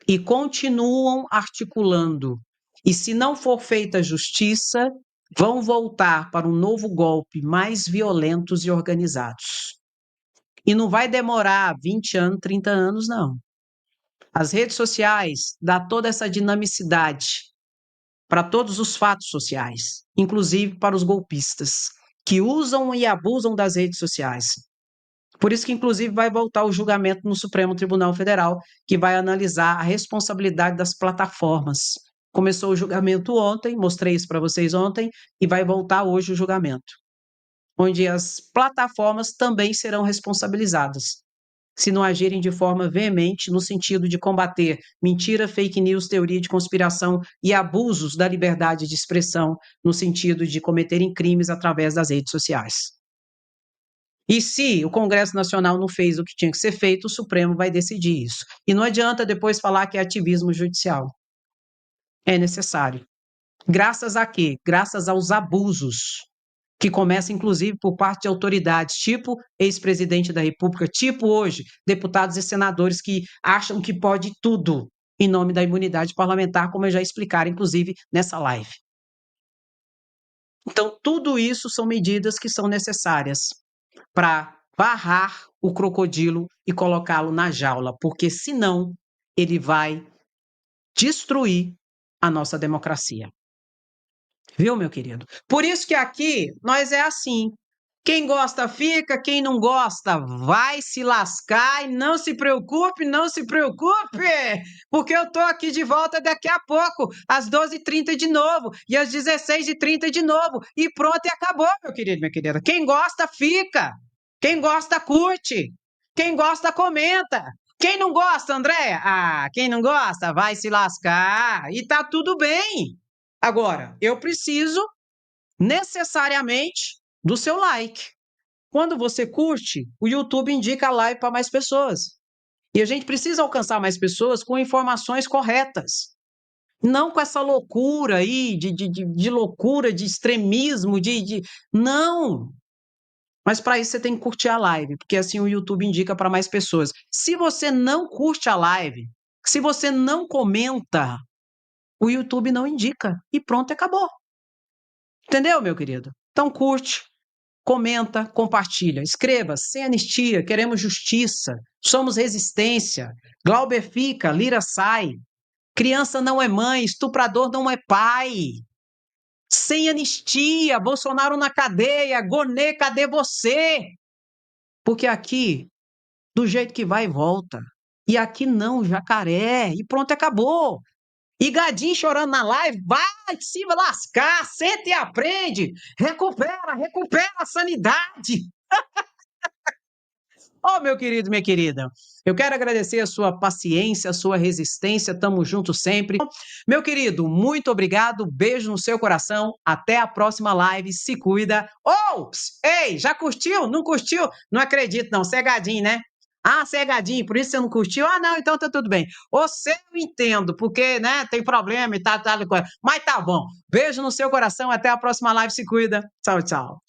E continuam articulando. E se não for feita justiça, vão voltar para um novo golpe mais violentos e organizados. E não vai demorar 20 anos, 30 anos, não. As redes sociais dão toda essa dinamicidade para todos os fatos sociais, inclusive para os golpistas, que usam e abusam das redes sociais. Por isso que, inclusive, vai voltar o julgamento no Supremo Tribunal Federal, que vai analisar a responsabilidade das plataformas. Começou o julgamento ontem, mostrei isso para vocês ontem, e vai voltar hoje o julgamento, onde as plataformas também serão responsabilizadas, se não agirem de forma veemente no sentido de combater mentira, fake news, teoria de conspiração e abusos da liberdade de expressão, no sentido de cometerem crimes através das redes sociais. E se o Congresso Nacional não fez o que tinha que ser feito, o Supremo vai decidir isso. E não adianta depois falar que é ativismo judicial. É necessário. Graças a quê? Graças aos abusos, que começam, inclusive, por parte de autoridades, tipo ex-presidente da República, tipo hoje, deputados e senadores que acham que pode tudo em nome da imunidade parlamentar, como eu já explicaram, inclusive, nessa live. Então, tudo isso são medidas que são necessárias para barrar o crocodilo e colocá-lo na jaula, porque senão ele vai destruir a nossa democracia. Viu, meu querido? Por isso que aqui nós é assim. Quem gosta fica, quem não gosta vai se lascar e não se preocupe, porque eu tô aqui de volta daqui a pouco, às 12h30 de novo, e às 16h30 de novo, e pronto, e acabou, meu querido, minha querida. Quem gosta fica, quem gosta curte, quem gosta comenta. Quem não gosta, Andréia? Quem não gosta vai se lascar e tá tudo bem. Agora, eu preciso necessariamente do seu like. Quando você curte, o YouTube indica a live para mais pessoas. E a gente precisa alcançar mais pessoas com informações corretas. Não com essa loucura aí, de loucura, de extremismo, Não! Mas para isso você tem que curtir a live, porque assim o YouTube indica para mais pessoas. Se você não curte a live, se você não comenta, o YouTube não indica. E pronto, acabou. Entendeu, meu querido? Então curte, comenta, compartilha. Escreva, sem anistia, queremos justiça, somos resistência. Glauber fica, Lira sai. Criança não é mãe, estuprador não é pai. Sem anistia, Bolsonaro na cadeia, Gonê, cadê você? Porque aqui, do jeito que vai, volta. E aqui não, jacaré. E pronto, acabou. E Gadinho chorando na live, vai se lascar, senta e aprende. Recupera a sanidade. Oh, meu querido, minha querida, eu quero agradecer a sua paciência, a sua resistência, tamo junto sempre. Meu querido, muito obrigado, beijo no seu coração, até a próxima live, se cuida. Ei, já curtiu? Não curtiu? Não acredito não, você é gadinho, né? Você é gadinho, por isso você não curtiu? Não, então tá tudo bem. Você eu entendo, porque, né, tem problema e tal, mas tá bom. Beijo no seu coração, até a próxima live, se cuida. Tchau, tchau.